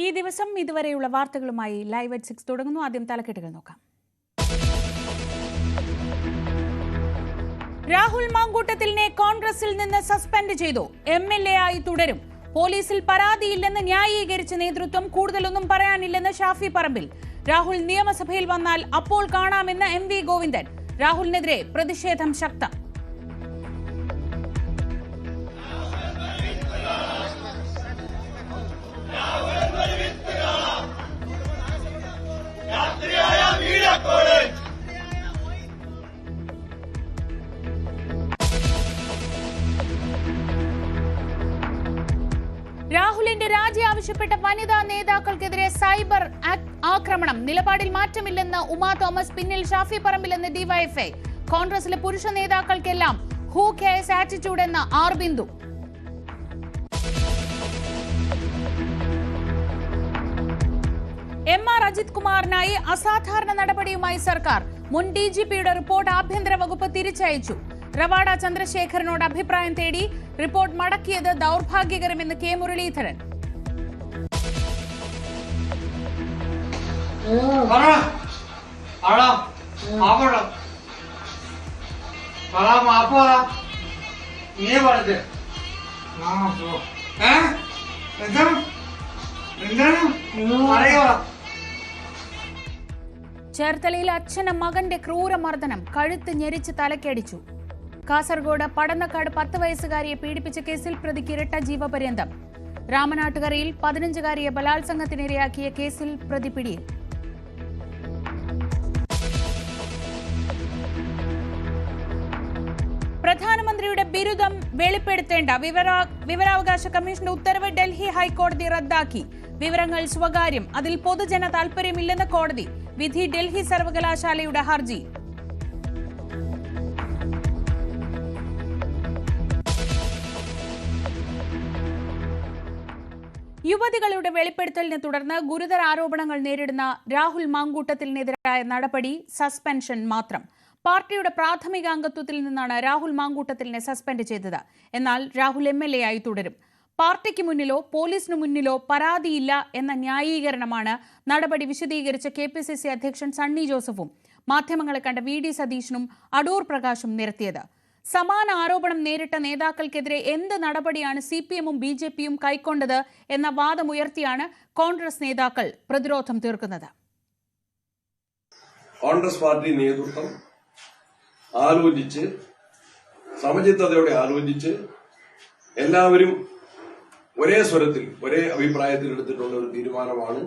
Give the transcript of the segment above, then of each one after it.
ഈ ദിവസം ഇതുവരെയുള്ള വാർത്തകളുമായി ലൈവ് at 6 തുടങ്ങുന്നു. ആദ്യം തലക്കെട്ടുകൾ നോക്കാം. രാഹുൽ മാങ്കൂട്ടത്തിലിനെ കോൺഗ്രസിൽ നിന്ന് സസ്പെൻഡ് ചെയ്തു. MLA ആയി തുടരും. പോലീസിൽ പരാതിയില്ലെന്ന് ന്യായീകരിച്ച നേതൃത്വം. കൂടുതലൊന്നും പറയാനില്ലെന്ന് ഷാഫി പറമ്പിൽ. രാഹുൽ നിയമസഭയിൽ വന്നാൽ അപ്പോൾ കാണാമെന്ന് MV ഗോവിന്ദൻ. രാഹുലിനെതിരെ പ്രതിഷേധം ശക്തം. രാഹുലിന്റെ രാജി ആവശ്യപ്പെട്ട വനിതാ നേതാക്കൾക്കെതിരെ സൈബർ ആക്രമണം. നിലപാടിൽ മാറ്റമില്ലെന്ന് ഉമാ തോമസ്. പിന്നിൽ ഷാഫി പറമ്പിലെന്ന് ഡിവൈഎഫ്ഐ. കോൺഗ്രസിലെ പുരുഷ നേതാക്കൾക്കെല്ലാം ഹൂ കെയർസ് ആറ്റിറ്റ്യൂഡ് എന്ന ആർ ബിന്ദു. MR അജിത് കുമാറിനായി അസാധാരണ നടപടിയുമായി സർക്കാർ. മുൻ DGPയുടെ റിപ്പോർട്ട് ആഭ്യന്തര വകുപ്പ് തിരിച്ചയച്ചു. റവാഡ ചന്ദ്രശേഖരനോട് അഭിപ്രായം തേടി. റിപ്പോർട്ട് മടക്കിയത് ദൗർഭാഗ്യകരമെന്ന് കെ മുരളീധരൻ. ചേർത്തലയിൽ അച്ഛന് മകന്റെ ക്രൂരമർദ്ദനം. കഴുത്ത് ഞെരിച്ച് തലക്കടിച്ചു. കാസർഗോഡ് പടന്നക്കാട് 10 വയസ്സുകാരിയെ പീഡിപ്പിച്ച കേസിൽ പ്രതിക്ക് ഇരട്ട ജീവപര്യന്തം. രാമനാട്ടുകരയിൽ 15-കാരിയെ ബലാത്സംഗത്തിനിരയാക്കിയ കേസിൽ പ്രതി പിടിയിൽ. പ്രധാനമന്ത്രിയുടെ ബിരുദം വെളിപ്പെടുത്തേണ്ട വിവരാവകാശ കമ്മീഷന്റെ ഉത്തരവ് ഡൽഹി ഹൈക്കോടതി റദ്ദാക്കി. വിവരങ്ങൾ സ്വകാര്യം, അതിൽ പൊതുജന താൽപര്യമില്ലെന്ന് കോടതി. വിധി ഡൽഹി സർവകലാശാലയുടെ ഹർജി. യുവതികളുടെ വെളിപ്പെടുത്തലിനെ തുടർന്ന് ഗുരുതര ആരോപണങ്ങൾ നേരിടുന്ന രാഹുൽ മാങ്കൂട്ടത്തിനെതിരായ നടപടി സസ്പെൻഷൻ മാത്രം. പാർട്ടിയുടെ പ്രാഥമിക അംഗത്വത്തിൽ നിന്നാണ് രാഹുൽ മാങ്കൂട്ടത്തിലിനെ സസ്പെൻഡ് ചെയ്തത്. എന്നാൽ രാഹുൽ MLA ആയി തുടരും. പാർട്ടിക്ക് മുന്നിലോ പോലീസിനു മുന്നിലോ പരാതിയില്ല എന്ന ന്യായീകരണമാണ് നടപടി വിശദീകരിച്ച KPCC അധ്യക്ഷൻ സണ്ണി ജോസഫും മാധ്യമങ്ങളെ കണ്ട VD സതീശനും അടൂർ പ്രകാശും നിരത്തിയത്. സമാന ആരോപണം നേരിട്ട നേതാക്കൾക്കെതിരെ എന്ത് നടപടിയാണ് CPM-ഉം BJP-യും കൈക്കൊണ്ടത് എന്ന വാദമുയർത്തിയാണ് കോൺഗ്രസ് നേതാക്കൾ പ്രതിരോധം തീർക്കുന്നത്. കോൺഗ്രസ് പാർട്ടി നേതൃത്വം ആലോചിച്ച് സമചിത്തതയോടെ ആലോചിച്ച് എല്ലാവരും ഒരേ സ്വരത്തിൽ ഒരേ അഭിപ്രായത്തിൽ എടുത്തിട്ടുള്ള ഒരു തീരുമാനമാണ്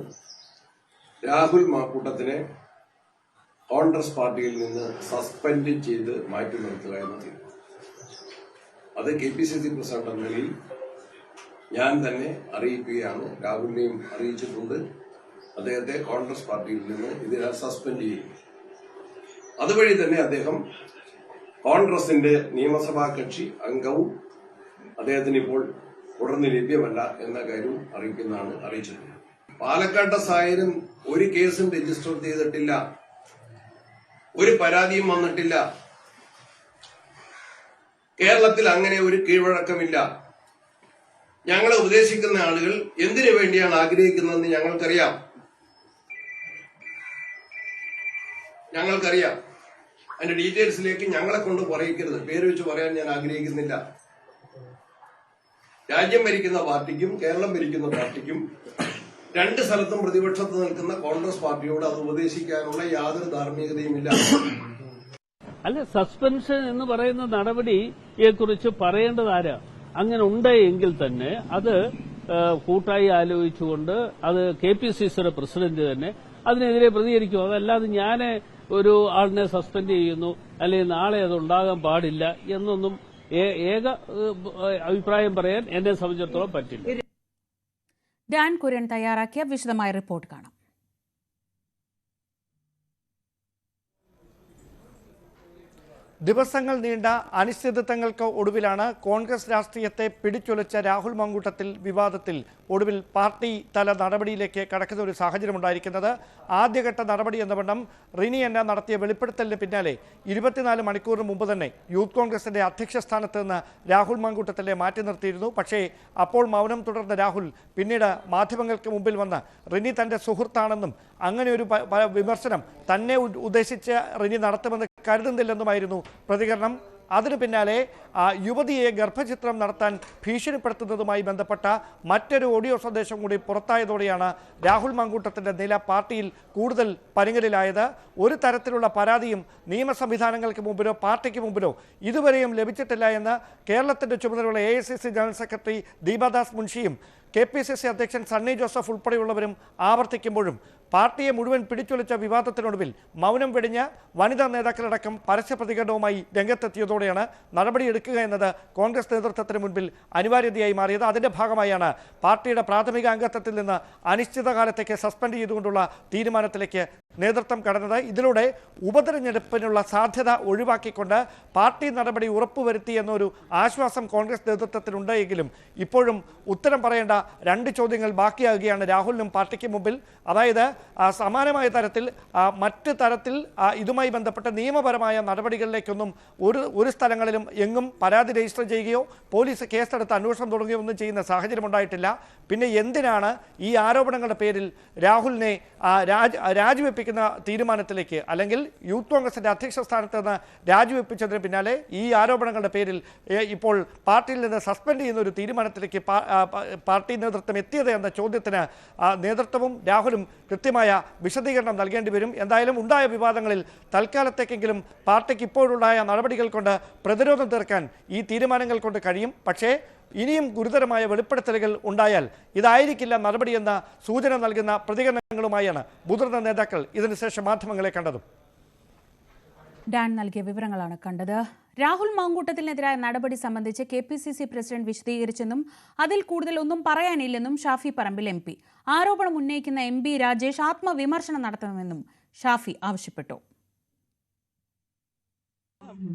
രാഹുൽ മാങ്കൂട്ടത്തിനെ കോൺഗ്രസ് പാർട്ടിയിൽ നിന്ന് സസ്പെൻഡ് ചെയ്ത് മാറ്റി നിർത്തുക എന്ന തീരുമാനം. അത് KPCC പ്രസിഡന്റ് എന്ന നിലയിൽ ഞാൻ തന്നെ അറിയിക്കുകയാണ്. രാഹുലിനെയും അറിയിച്ചിട്ടുണ്ട്. അദ്ദേഹത്തെ കോൺഗ്രസ് പാർട്ടിയിൽ നിന്ന് ഇതിനാൽ സസ്പെൻഡ് ചെയ്യും. അതുവഴി തന്നെ അദ്ദേഹം കോൺഗ്രസിന്റെ നിയമസഭാ കക്ഷി അംഗവും അദ്ദേഹത്തിന് ഇപ്പോൾ തുടർന്ന് ലഭ്യമല്ല എന്ന കാര്യവും അറിയിച്ചിട്ടുണ്ട്. പാലക്കാട്ടെ സായരും ഒരു കേസും രജിസ്റ്റർ ചെയ്തിട്ടില്ല, ഒരു പരാതിയും വന്നിട്ടില്ല. കേരളത്തിൽ അങ്ങനെ ഒരു കീഴ്വഴക്കമില്ല. ഞങ്ങളെ ഉപദേശിക്കുന്ന ആളുകൾ എന്തിനു വേണ്ടിയാണ് ആഗ്രഹിക്കുന്നതെന്ന് ഞങ്ങൾക്കറിയാം. അതിന്റെ ഡീറ്റെയിൽസിലേക്ക് ഞങ്ങളെ കൊണ്ട് പറയിക്കരുത്. പേര് വെച്ച് പറയാൻ ഞാൻ ആഗ്രഹിക്കുന്നില്ല. രാജ്യം ഭരിക്കുന്ന പാർട്ടിക്കും കേരളം ഭരിക്കുന്ന പാർട്ടിക്കും രണ്ട് സ്ഥലത്തും പ്രതിപക്ഷത്ത് നിൽക്കുന്ന കോൺഗ്രസ് പാർട്ടിയോട് അത് ഉപദേശിക്കാനുള്ള യാതൊരു ധാർമ്മികതയുമില്ല. അല്ല, സസ്പെൻഷൻ എന്ന് പറയുന്ന നടപടിയെ കുറിച്ച് പറയേണ്ടത് ആരാ? അങ്ങനെ ഉണ്ടെങ്കിൽ തന്നെ അത് കൂട്ടായി ആലോചിച്ചുകൊണ്ട് അത് KPCCയുടെ പ്രസിഡന്റ് തന്നെ അതിനെതിരെ പ്രതികരിക്കും. അതല്ലാതെ ഞാൻ ഒരു ആളിനെ സസ്പെൻഡ് ചെയ്യുന്നു അല്ലെങ്കിൽ നാളെ അത് ഉണ്ടാകാൻ പാടില്ല എന്നൊന്നും ഏക അഭിപ്രായം പറയാൻ എന്നെ സംബന്ധിച്ചിടത്തോളം പറ്റില്ല. ഡാൻ കുര്യൻ തയ്യാറാക്കിയ വിശദമായ റിപ്പോർട്ട് കാണാം. ദിവസങ്ങൾ നീണ്ട അനിശ്ചിതത്വങ്ങൾക്ക് ഒടുവിലാണ് കോൺഗ്രസ് രാഷ്ട്രീയത്തെ പിടിച്ചുലച്ച രാഹുൽ മാങ്കൂട്ടത്തിൽ വിവാദത്തിൽ ഒടുവിൽ പാർട്ടി തല നടപടിയിലേക്ക് കടക്കുന്ന ഒരു സാഹചര്യമുണ്ടായിരിക്കുന്നത്. ആദ്യഘട്ട നടപടി എന്ന വണ്ണം റിനി എന്ന നടത്തിയ വെളിപ്പെടുത്തലിന് പിന്നാലെ 24 മണിക്കൂറിന് മുമ്പ് തന്നെ യൂത്ത് കോൺഗ്രസിന്റെ അധ്യക്ഷ സ്ഥാനത്ത് നിന്ന് രാഹുൽ മാങ്കൂട്ടത്തിലെ മാറ്റി നിർത്തിയിരുന്നു. പക്ഷേ അപ്പോൾ മൗനം തുടർന്ന രാഹുൽ പിന്നീട് മാധ്യമങ്ങൾക്ക് മുമ്പിൽ വന്ന് റിനി തന്റെ സുഹൃത്താണെന്നും അങ്ങനെ ഒരു വിമർശനം തന്നെ ഉദ്ദേശിച്ച് റിനി നടത്തുമെന്ന് കരുതുന്നില്ലെന്നുമായിരുന്നു പ്രതികരണം. അതിനു പിന്നാലെ യുവതിയെ ഗർഭചിത്രം നടത്താൻ ഭീഷണിപ്പെടുത്തുന്നതുമായി ബന്ധപ്പെട്ട മറ്റൊരു ഓഡിയോ സന്ദേശം കൂടി പുറത്തായതോടെയാണ് രാഹുൽ മാങ്കൂട്ടത്തിന്റെ നില പാർട്ടിയിൽ കൂടുതൽ പരുങ്ങലിലായത്. ഒരു തരത്തിലുള്ള പരാതിയും നിയമ സംവിധാനങ്ങൾക്ക് മുമ്പിലോ പാർട്ടിക്ക് മുമ്പിലോ ഇതുവരെയും ലഭിച്ചിട്ടില്ല എന്ന് കേരളത്തിന്റെ ചുമതലയുള്ള AICC ജനറൽ സെക്രട്ടറി ദീപദാസ് മുൻഷിയും KPCC അധ്യക്ഷൻ സണ്ണി ജോസഫ് ഉൾപ്പെടെയുള്ളവരും ആവർത്തിക്കുമ്പോഴും പാർട്ടിയെ മുഴുവൻ പിടിച്ചുലച്ച വിവാദത്തിനൊടുവിൽ മൗനം വെടിഞ്ഞ് വനിതാ നേതാക്കളടക്കം പരസ്യ പ്രതികരണവുമായി രംഗത്തെത്തിയതോടെയാണ് നടപടിയെടുക്കുക എന്നത് കോൺഗ്രസ് നേതൃത്വത്തിന് മുൻപിൽ അനിവാര്യതയായി മാറിയത്. അതിന്റെ ഭാഗമായാണ് പാർട്ടിയുടെ പ്രാഥമിക അംഗത്വത്തിൽ നിന്ന് അനിശ്ചിതകാലത്തേക്ക് സസ്പെൻഡ് ചെയ്തുകൊണ്ടുള്ള തീരുമാനത്തിലേക്ക് നേതൃത്വം കടന്നത്. ഇതിലൂടെ ഉപതെരഞ്ഞെടുപ്പിനുള്ള സാധ്യത ഒഴിവാക്കിക്കൊണ്ട് പാർട്ടി നടപടി ഉറപ്പുവരുത്തി എന്നൊരു ആശ്വാസം കോൺഗ്രസ് നേതൃത്വത്തിനുണ്ട്. എങ്കിലും ഇപ്പോഴും ഉത്തരം പറയേണ്ട 2 ചോദ്യങ്ങൾ ബാക്കിയാകുകയാണ് രാഹുലിനും പാർട്ടിക്ക് മുമ്പിൽ. അതായത് സമാനമായ തരത്തിൽ മറ്റ് തരത്തിൽ ഇതുമായി ബന്ധപ്പെട്ട നിയമപരമായ നടപടികളിലേക്കൊന്നും ഒരു സ്ഥലങ്ങളിലും എങ്ങും പരാതി രജിസ്റ്റർ ചെയ്യുകയോ പോലീസ് കേസെടുത്ത് അന്വേഷണം തുടങ്ങുകയോ ഒന്നും ചെയ്യുന്ന സാഹചര്യം ഉണ്ടായിട്ടില്ല. പിന്നെ എന്തിനാണ് ഈ ആരോപണങ്ങളുടെ പേരിൽ രാഹുലിനെ രാജിവെപ്പിക്കുന്ന തീരുമാനത്തിലേക്ക്, അല്ലെങ്കിൽ യൂത്ത് കോൺഗ്രസിന്റെ അധ്യക്ഷ സ്ഥാനത്ത് നിന്ന് രാജിവെപ്പിച്ചതിന് പിന്നാലെ ഈ ആരോപണങ്ങളുടെ പേരിൽ ഇപ്പോൾ പാർട്ടിയിൽ നിന്ന് സസ്പെൻഡ് ചെയ്യുന്ന ഒരു തീരുമാനത്തിലേക്ക് പാർട്ടി നേതൃത്വം എത്തിയത് എന്ന ചോദ്യത്തിന് നേതൃത്വവും രാഹുലും കൃത്യമായ വിശദീകരണം നൽകേണ്ടി വരും. എന്തായാലും ഉണ്ടായ വിവാദങ്ങളിൽ തൽക്കാലത്തേക്കെങ്കിലും പാർട്ടിക്ക് ഇപ്പോഴുണ്ടായ നടപടികൾ കൊണ്ട് പ്രതിരോധം തീർക്കാൻ ഈ തീരുമാനങ്ങൾ കൊണ്ട് കഴിയും. പക്ഷേ ഇനിയും ഗുരുതരമായ വെളിപ്പെടുത്തലുകൾ ഉണ്ടായാൽ ഇതായിരിക്കില്ല നടപടിയെന്ന സൂചന നൽകുന്ന പ്രതികരണങ്ങളുമായാണ് മുതിർന്ന നേതാക്കൾ ഇതിനുശേഷം മാധ്യമങ്ങളെ കണ്ടതും. ഡാൻ നൽകിയ വിവരങ്ങളാണ് കണ്ടത്. രാഹുൽ മാങ്കൂട്ടത്തിനെതിരായ നടപടി സംബന്ധിച്ച് KPCC പ്രസിഡന്റ് വിശദീകരിച്ചെന്നും അതിൽ കൂടുതൽ ഒന്നും പറയാനില്ലെന്നും ഷാഫി പറമ്പിൽ MP. ആരോപണം ഉന്നയിക്കുന്ന MP രാജേഷ് ആത്മവിമർശനം നടത്തണമെന്നും ഷാഫി ആവശ്യപ്പെട്ടു.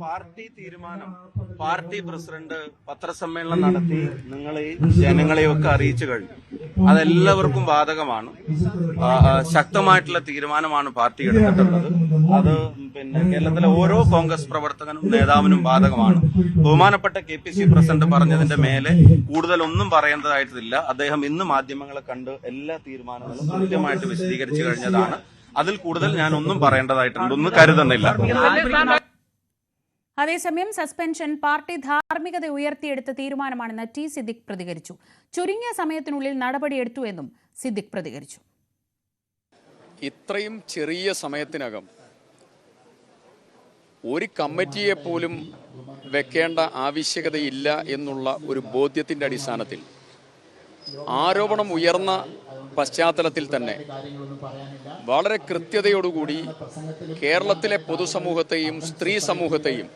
പാർട്ടി തീരുമാനം പാർട്ടി പ്രസിഡന്റ് പത്രസമ്മേളനം നടത്തി ജനങ്ങളെയൊക്കെ അറിയിച്ചു കഴിഞ്ഞു. അതെല്ലാവർക്കും ബാധകമാണ്. ശക്തമായിട്ടുള്ള തീരുമാനമാണ് പാർട്ടി എടുത്തിട്ടുള്ളത്. അത് കേരളത്തിലെ ഓരോ കോൺഗ്രസ് പ്രവർത്തകനും നേതാവിനും ബാധകമാണ്. ബഹുമാനപ്പെട്ട KPCC പ്രസിഡന്റ് പറഞ്ഞതിന്റെ മേലെ കൂടുതലൊന്നും പറയേണ്ടതായിട്ടില്ല. അദ്ദേഹം ഇന്ന് മാധ്യമങ്ങളെ കണ്ട് എല്ലാ തീരുമാനങ്ങളും കൃത്യമായിട്ട് വിശദീകരിച്ചു കഴിഞ്ഞതാണ്. അതിൽ കൂടുതൽ ഞാൻ ഒന്നും പറയേണ്ടതായിട്ടുണ്ടെന്ന് കരുതുന്നില്ല. അതേസമയം സസ്പെൻഷൻ പാർട്ടി ധാർമ്മികത ഉയർത്തിയെടുത്ത തീരുമാനമാണെന്ന് T. സിദ്ദിഖ് പ്രതികരിച്ചു. ചുരുങ്ങിയ സമയത്തിനുള്ളിൽ നടപടിയെടുത്തു എന്നും സിദ്ദിഖ് പ്രതികരിച്ചു. ഇത്രയും ചെറിയ സമയത്തിനകം ഒരു കമ്മിറ്റിയെ പോലും വെക്കേണ്ട ആവശ്യകതയില്ല എന്നുള്ള ഒരു ബോധ്യത്തിന്റെ അടിസ്ഥാനത്തിൽ ആരോപണം ഉയർന്ന പശ്ചാത്തലത്തിൽ തന്നെ വളരെ കൃത്യതയോടുകൂടി കേരളത്തിലെ പൊതുസമൂഹത്തെയും സ്ത്രീ സമൂഹത്തെയും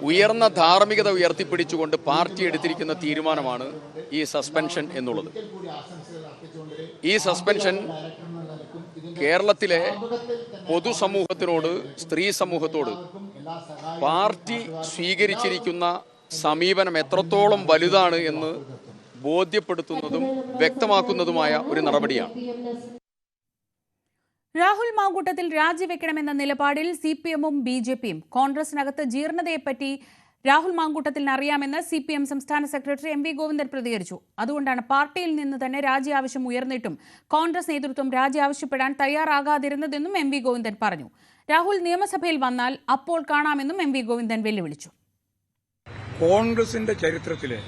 ഉയർന്ന ധാർമ്മികത ഉയർത്തിപ്പിടിച്ചുകൊണ്ട് പാർട്ടി എടുത്തിരിക്കുന്ന തീരുമാനമാണ് ഈ സസ്പെൻഷൻ എന്നുള്ളത്. ഈ സസ്പെൻഷൻ കേരളത്തിലെ പൊതുസമൂഹത്തിനോട് സ്ത്രീ സമൂഹത്തോട് പാർട്ടി സ്വീകരിച്ചിരിക്കുന്ന സമീപനം എത്രത്തോളം വലുതാണ് എന്ന് ബോധ്യപ്പെടുത്തുന്നതും വ്യക്തമാക്കുന്നതുമായ ഒരു നടപടിയാണ്. രാഹുൽ മാങ്കൂട്ടത്തിൽ രാജിവെക്കണമെന്ന നിലപാടിൽ CPM-ഉം BJP-യും. കോൺഗ്രസിനകത്ത് ജീർണതയെപ്പറ്റി രാഹുൽ മാങ്കൂട്ടത്തിന് അറിയാമെന്ന് CPM സംസ്ഥാന സെക്രട്ടറി MV ഗോവിന്ദൻ പ്രതികരിച്ചു. അതുകൊണ്ടാണ് പാർട്ടിയിൽ നിന്ന് തന്നെ രാജി ആവശ്യം ഉയർന്നിട്ടും കോൺഗ്രസ് നേതൃത്വം രാജി ആവശ്യപ്പെടാൻ തയ്യാറാകാതിരുന്നതെന്നും MV ഗോവിന്ദൻ പറഞ്ഞു. രാഹുൽ നിയമസഭയിൽ വന്നാൽ അപ്പോൾ കാണാമെന്നും MV ഗോവിന്ദൻ വെല്ലുവിളിച്ചു. കോൺഗ്രസിന്റെ ചരിത്രത്തിലെ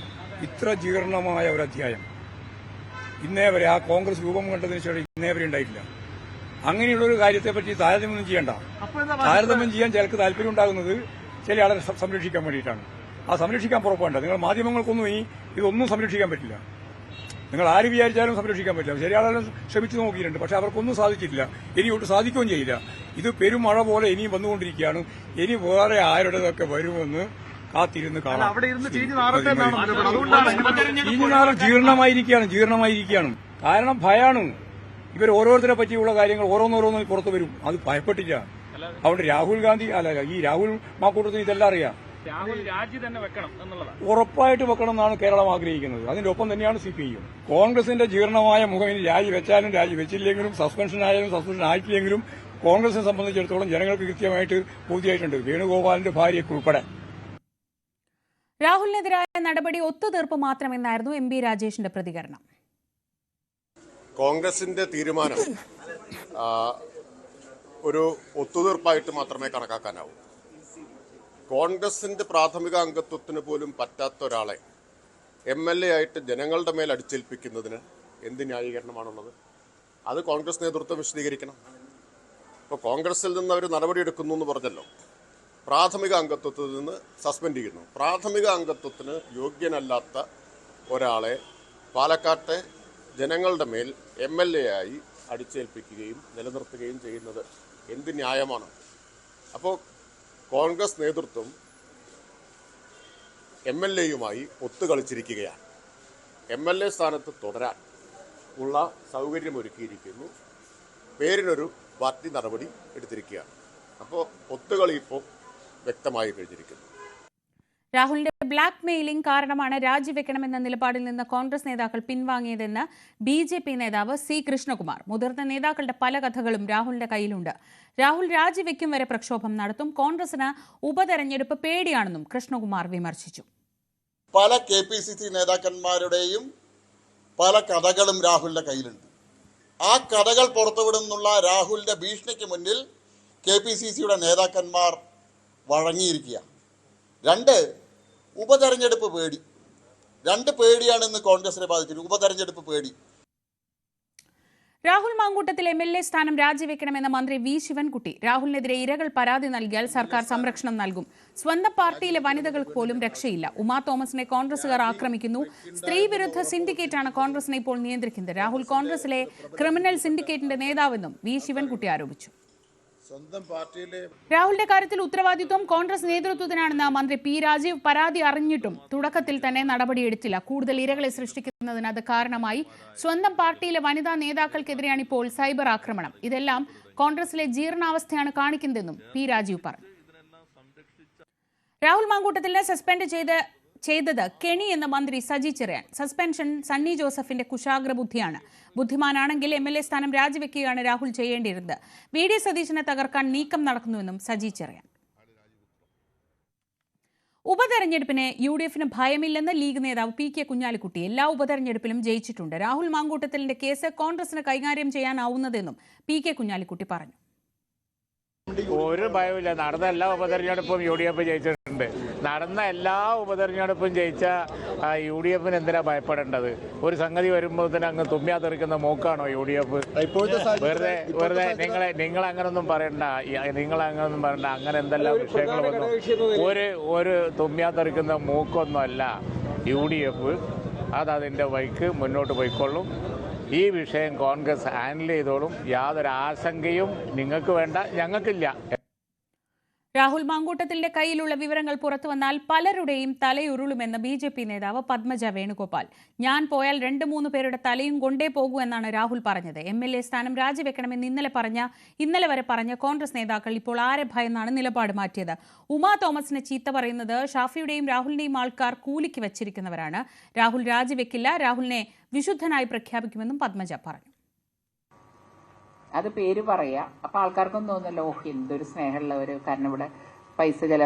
ഇത്ര ജീർണമായ ഒരു അധ്യായം ഇന്നേ വരെ ആ കോൺഗ്രസ് രൂപം കണ്ടതിന് ശേഷം ഇന്നേ വരെ ഉണ്ടായിട്ടില്ല. അങ്ങനെയുള്ളൊരു കാര്യത്തെപ്പറ്റി താരതമ്യം ചെയ്യേണ്ട. താരതമ്യം ചെയ്യാൻ ചിലർക്ക് താല്പര്യം ഉണ്ടാകുന്നത് ചില ആളെ സംരക്ഷിക്കാൻ വേണ്ടിയിട്ടാണ്. ആ സംരക്ഷിക്കാൻ പുറപ്പെടേണ്ട. നിങ്ങൾ മാധ്യമങ്ങൾക്കൊന്നും ഇതൊന്നും സംരക്ഷിക്കാൻ പറ്റില്ല. നിങ്ങൾ ആര് വിചാരിച്ചാലും സംരക്ഷിക്കാൻ പറ്റില്ല. ചില ആളുകൾ ശ്രമിച്ചു നോക്കിയിട്ടുണ്ട്, പക്ഷെ അവർക്കൊന്നും സാധിച്ചിട്ടില്ല. ഇനിയോട്ട് സാധിക്കുകയും ചെയ്യില്ല. ഇത് പെരുമഴ പോലെ ഇനിയും വന്നുകൊണ്ടിരിക്കുകയാണ്. ഇനി വേറെ ആരുടേതൊക്കെ വരുമെന്ന് കാത്തിരുന്ന് കാണാം. ജീർണമായിരിക്കുകയാണ്. കാരണം ഭയാണ്. ഇവർ ഓരോരുത്തരെ പറ്റിയുള്ള കാര്യങ്ങൾ ഓരോന്നോരോന്നും പുറത്തു വരും. അത് ഭയപ്പെട്ടില്ല. അതുകൊണ്ട് രാഹുൽ ഗാന്ധി ഈ രാഹുൽ മാക്കൂട്ടത്തിന് ഇതെല്ലാം അറിയാം. രാഹുൽ രാജി തന്നെ വെക്കണം എന്നുള്ളതാണ്. ഉറപ്പായിട്ട് വെക്കണം എന്നാണ് കേരളം ആഗ്രഹിക്കുന്നത്. അതിന്റെ ഒപ്പം തന്നെയാണ് CPI. കോൺഗ്രസിന്റെ ജീർണമായ മുഖം ഇനി രാജി വെച്ചാലും രാജി വെച്ചില്ലെങ്കിലും സസ്പെൻഷൻ ആയാലും സസ്പെൻഷൻ ആയിട്ടില്ലെങ്കിലും കോൺഗ്രസിനെ സംബന്ധിച്ചിടത്തോളം ജനങ്ങൾക്ക് കൃത്യമായിട്ട് ബോധ്യമായിട്ടുണ്ട്, വേണുഗോപാലിന്റെ ഭാര്യയ്ക്കുൾപ്പെടെ. രാഹുലിനെതിരായ നടപടി ഒത്തുതീർപ്പ് മാത്രമെന്നായിരുന്നു MP രാജേഷിന്റെ പ്രതികരണം. കോൺഗ്രസിന്റെ തീരുമാനം ഒരു ഒത്തുതീർപ്പായിട്ട് മാത്രമേ കണക്കാക്കാനാവൂ. കോൺഗ്രസിന്റെ പ്രാഥമിക അംഗത്വത്തിന് പോലും പറ്റാത്ത ഒരാളെ MLA ആയിട്ട് ജനങ്ങളുടെ മേൽ അടിച്ചേൽപ്പിക്കുന്നതിന് എന്ത് ന്യായീകരണമാണുള്ളത്? അത് കോൺഗ്രസ് നേതൃത്വം വിശദീകരിക്കണം. ഇപ്പോൾ കോൺഗ്രസിൽ നിന്ന് അവർ നടപടിയെടുക്കുന്നു എന്ന് പറഞ്ഞല്ലോ, പ്രാഥമിക അംഗത്വത്തിൽ നിന്ന് സസ്പെൻഡ് ചെയ്യുന്നു. പ്രാഥമിക അംഗത്വത്തിന് യോഗ്യനല്ലാത്ത ഒരാളെ പാലക്കാട്ടെ ജനങ്ങളുടെ മേൽ MLA ആയി അടിച്ചേൽപ്പിക്കുകയും നിലനിർത്തുകയും ചെയ്യുന്നത് എന്ത് ന്യായമാണ്? അപ്പോൾ കോൺഗ്രസ് നേതൃത്വം MLA-യുമായി ഒത്തുകളിച്ചിരിക്കുകയാണ്. MLA സ്ഥാനത്ത് തുടരാൻ ഉള്ള സൗകര്യമൊരുക്കിയിരിക്കുന്നു. പേരിനൊരു പാർട്ടി നടപടി എടുത്തിരിക്കുകയാണ്. അപ്പോൾ ഒത്തുകളി ഇപ്പോൾ വ്യക്തമായി കഴിഞ്ഞിരിക്കുന്നു. രാഹുലിന്റെ ബ്ലാക്ക് മെയിലിംഗ് കാരണമാണ് രാജിവെക്കണമെന്ന നിലപാടിൽ നിന്ന് കോൺഗ്രസ് നേതാക്കൾ പിൻവാങ്ങിയതെന്ന് BJP നേതാവ് C. കൃഷ്ണകുമാർ. മുതിർന്ന നേതാക്കളുടെ പല കഥകളും രാഹുലിന്റെ കയ്യിലുണ്ട്. രാഹുൽ രാജിവെക്കും വരെ പ്രക്ഷോഭം നടത്തും. കോൺഗ്രസിന് ഉപതെരഞ്ഞെടുപ്പ് പേടിയാണെന്നും കൃഷ്ണകുമാർ വിമർശിച്ചു. പല KPCC നേതാക്കന്മാരുടെയും പല കഥകളും രാഹുലിന്റെ കയ്യിലുണ്ട്. ആ കഥകൾ പുറത്തുവിടുന്നുള്ള രാഹുലിന്റെ ഭീഷണിക്ക് മുന്നിൽ KPCCയുടെ നേതാക്കന്മാർ വഴങ്ങിയിരിക്കുക. 2, ഉപതെരഞ്ഞെടുപ്പ് പേടി. 2 പേടിയാണ് ഇന്ന് കോൺഗ്രസിനെ ബാധിച്ചത്. ഉപതെരഞ്ഞെടുപ്പ് പേടി. രാഹുൽ മാങ്കൂട്ടത്തിൽ MLA സ്ഥാനം രാജിവെക്കണമെന്ന മന്ത്രി V. ശിവൻകുട്ടി. രാഹുലിനെതിരെ ഇരകൾ പരാതി നൽകിയാൽ സർക്കാർ സംരക്ഷണം നൽകും. സ്വന്തം പാർട്ടിയിലെ വനിതകൾക്ക് പോലും രക്ഷയില്ല. ഉമാ തോമസിനെ കോൺഗ്രസുകാർ ആക്രമിക്കുന്നു. സ്ത്രീ വിരുദ്ധ സിൻഡിക്കേറ്റാണ് കോൺഗ്രസിനെ ഇപ്പോൾ നിയന്ത്രിക്കുന്നത്. രാഹുൽ കോൺഗ്രസിലെ ക്രിമിനൽ സിൻഡിക്കേറ്റിന്റെ നേതാവെന്നും V. ശിവൻകുട്ടി ആരോപിച്ചു. രാഹുലിന്റെ കാര്യത്തിൽ ഉത്തരവാദിത്വം കോൺഗ്രസ് നേതൃത്വത്തിനാണെന്ന് മന്ത്രി P. രാജീവ് പരാതി അറിഞ്ഞിട്ടും തുടക്കത്തിൽ തന്നെ നടപടിയെടുത്തില്ല. കൂടുതൽ ഇരകളെ സൃഷ്ടിക്കുന്നതിന് അത് കാരണമായി. സ്വന്തം പാർട്ടിയിലെ വനിതാ നേതാക്കൾക്കെതിരെയാണ് ഇപ്പോൾ സൈബർ ആക്രമണം. ഇതെല്ലാം കോൺഗ്രസിലെ ജീർണാവസ്ഥയാണ് കാണിക്കുന്നതെന്നും P. രാജീവ് പറഞ്ഞു. രാഹുൽ മാങ്കൂട്ടത്തിനെ സസ്പെൻഡ് ചെയ്തത് കെണി എന്ന മന്ത്രി സജി ചെറിയാൻ. സസ്പെൻഷൻ സണ്ണി ജോസഫിന്റെ കുശാഗ്ര ബുദ്ധിയാണ്. ബുദ്ധിമാനാണെങ്കിൽ MLA സ്ഥാനം രാജിവെക്കുകയാണ് രാഹുൽ ചെയ്യേണ്ടിയിരുന്നത്. VD സതീശനെ തകർക്കാൻ നീക്കം നടക്കുന്നുവെന്നും സജി ചെറിയാൻ. ഉപതെരഞ്ഞെടുപ്പിന് UDF-ന് ഭയമില്ലെന്ന് ലീഗ് നേതാവ് PK കുഞ്ഞാലിക്കുട്ടി. എല്ലാ ഉപതെരഞ്ഞെടുപ്പിലും ജയിച്ചിട്ടുണ്ട്. രാഹുൽ മാങ്കൂട്ടത്തിലിന്റെ കേസ് കോൺഗ്രസിന് കൈകാര്യം ചെയ്യാനാവുന്നതെന്നും PK കുഞ്ഞാലിക്കുട്ടി പറഞ്ഞു. ഒരു ഭയമില്ല. നടന്ന എല്ലാ ഉപതെരഞ്ഞെടുപ്പും UDF ജയിച്ചിട്ടുണ്ട്. നടന്ന എല്ലാ ഉപതെരഞ്ഞെടുപ്പും ജയിച്ച UDF-ന് എന്തിനാ ഭയപ്പെടേണ്ടത്? ഒരു സംഗതി വരുമ്പോൾ തന്നെ അങ്ങ് തുമ്മിയാതെറിക്കുന്ന മൂക്കാണോ UDF? വെറുതെ നിങ്ങൾ അങ്ങനൊന്നും പറയണ്ട. അങ്ങനെ എന്തെല്ലാം വിഷയങ്ങൾ വന്നു. ഒരു തുമ്മിയാതെറിക്കുന്ന മൂക്കൊന്നുമല്ല UDF. അതിൻ്റെ വഴിക്ക് മുന്നോട്ട് പോയിക്കൊള്ളും. ഈ വിഷയം കോൺഗ്രസ് ഹാൻഡിൽ ചെയ്തോളും. യാതൊരു ആശങ്കയും നിങ്ങൾക്ക് വേണ്ട, ഞങ്ങൾക്കില്ല. രാഹുൽ മാങ്കൂട്ടത്തിന്റെ കയ്യിലുള്ള വിവരങ്ങൾ പുറത്തുവന്നാൽ പലരുടെയും തലയുരുളുമെന്ന് BJP നേതാവ് പത്മജ വേണുഗോപാൽ. ഞാൻ പോയാൽ 2-3 പേരുടെ തലയും കൊണ്ടേ പോകൂ എന്നാണ് രാഹുൽ പറഞ്ഞത്. MLA സ്ഥാനം രാജിവെക്കണമെന്ന് ഇന്നലെ വരെ പറഞ്ഞ കോൺഗ്രസ് നേതാക്കൾ ഇപ്പോൾ ആരെ ഭയന്നാണ് നിലപാട് മാറ്റിയത്? ഉമാ തോമസിനെ ചീത്ത പറയുന്നത് ഷാഫിയുടെയും രാഹുലിന്റെയും ആൾക്കാർ കൂലിക്ക് വച്ചിരിക്കുന്നവരാണ്. രാഹുൽ രാജിവെക്കില്ല. രാഹുലിനെ വിശുദ്ധനായി പ്രഖ്യാപിക്കുമെന്നും പത്മജ പറഞ്ഞു. അത് പേര് പറയാ. അപ്പൊ ആൾക്കാർക്കും തോന്നല്ലോ, എന്തൊരു സ്നേഹമുള്ളവര്, കാരണം ഇവിടെ പൈസ